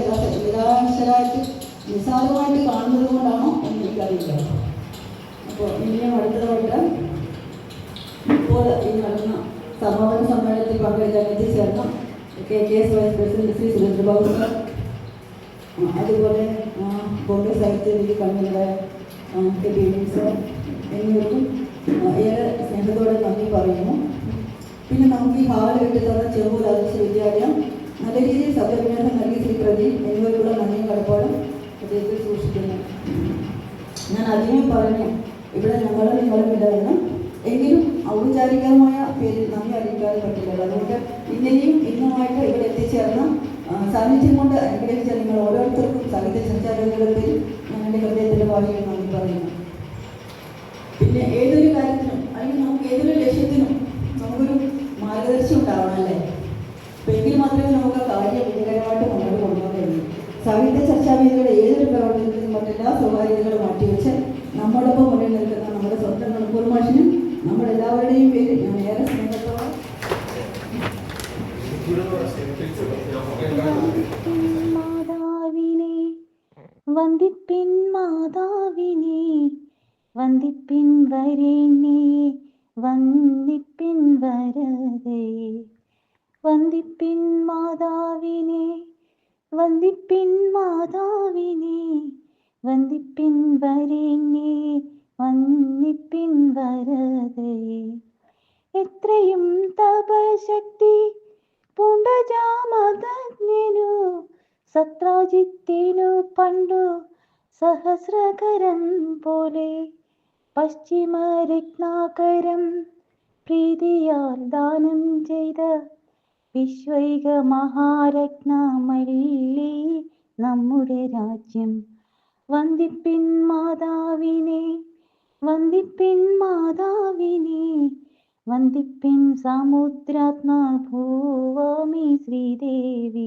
നിസ്സാരമായിട്ട് കാണുന്നത് കൊണ്ടാണോ എന്ന് എനിക്കറിയില്ല. അപ്പോൾ ഇനിയും അടുത്തതായിട്ട് ഇപ്പോൾ ഈ നടന്ന സമാപന സമ്മേളനത്തിൽ പങ്കെടുക്കാൻ എത്തിച്ചേർന്ന KKS vice president Shri Surendrababu sir, അതുപോലെ ബോംബെ സാഹിത്യവേദി കൺവീനറായ KP സാർ എന്നിവർക്കും ഏറെ സ്നേഹത്തോടെ നന്ദി പറയുന്നു. പിന്നെ നമുക്ക് ഈ ഹാൾ വിട്ടു തന്ന ചെറുപൂർ ആദർശ വിദ്യാലയം നല്ല രീതിയിൽ സഭ്യവിന്യാസം നൽകി ശ്രീ പ്രദീപ് എന്നിവർക്കുള്ള നന്ദിയും കടപ്പാടും ഹൃദയത്തിൽ സൂക്ഷിക്കുന്നു. ഞാൻ ആദ്യമേ പറഞ്ഞു ഇവിടെ ഞങ്ങളും നിങ്ങളും ഇല്ലായിരുന്നു, എങ്കിലും ഔപചാരികമായ പേരിൽ നന്ദി അറിയിക്കാതെ പറ്റില്ല. അതുകൊണ്ട് ഇന്നുമായിട്ട് ഇവിടെ എത്തിച്ചേർന്ന സാന്നിധ്യം കൊണ്ട് അനുഗ്രഹിച്ച നിങ്ങൾ ഓരോരുത്തർക്കും സാഹിത്യ സഞ്ചാരികളുടെ പേരിൽ ഞങ്ങളുടെ ഹൃദയത്തിൻ്റെ ഭാഷയിൽ നന്ദി പറയുന്നു. പിന്നെ ഏതൊരു കാര്യത്തിനും അല്ലെങ്കിൽ നമുക്ക് ഏതൊരു ലക്ഷ്യത്തിനും നമുക്കൊരു മാർഗദർശി ഉണ്ടാവണം അല്ലേ? അപ്പം എങ്കിൽ മാത്രമേ നമുക്ക് കാര്യം വിജയകരമായിട്ട് മുന്നോട്ട് കൊണ്ടുപോകാൻ കഴിയൂ. സാഹിത്യ ചർച്ചാവേദികളുടെ ഏതൊരു പ്രവർത്തനത്തിനും മറ്റെല്ലാ സ്വകാര്യതകളും മാറ്റിവെച്ച് നമ്മോടൊപ്പം മുന്നിൽ നിൽക്കുന്ന നമ്മുടെ സ്വന്തം കണക്കൂർ മാഷിനും നമ്മളെല്ലാവരുടെയും പേരിൽ ഞാൻ ഏറെ സ്നേഹത്തോടെ മാതാവിനെ വന്ദിപ്പിൻ മാതാവിനെ വന്ദിപ്പിൻ വരേണ്യേ വന്ദിപ്പിൻ വരദേ വന്ദിപ്പിൻ മാതാവിനെ വന്ദിപ്പിൻ മാതാവിനെ വന്ദിപ്പിൻ വരേണ്യേ വന്ദിപ്പിൻ വരദേ എത്രയും തപശക്തി പുണ്ടജാമതജ്ഞനു സത്രാജിത്തിനു പണ്ടു സഹസ്രകരം പോലെ പശ്ചിമ രത്നാകരം പ്രീതിയാൽ ദാനം ചെയ്ത വിശ്വൈക മഹാരത്നമല്ലി നമ്മുടെ രാജ്യം. വന്ദിപ്പിൻ മാതാവിനെ വന്ദിപ്പിൻ മാതാവിനെ വന്ദിപ്പിൻ സമുദ്രാത്മ ഭൂവാമി ശ്രീദേവി.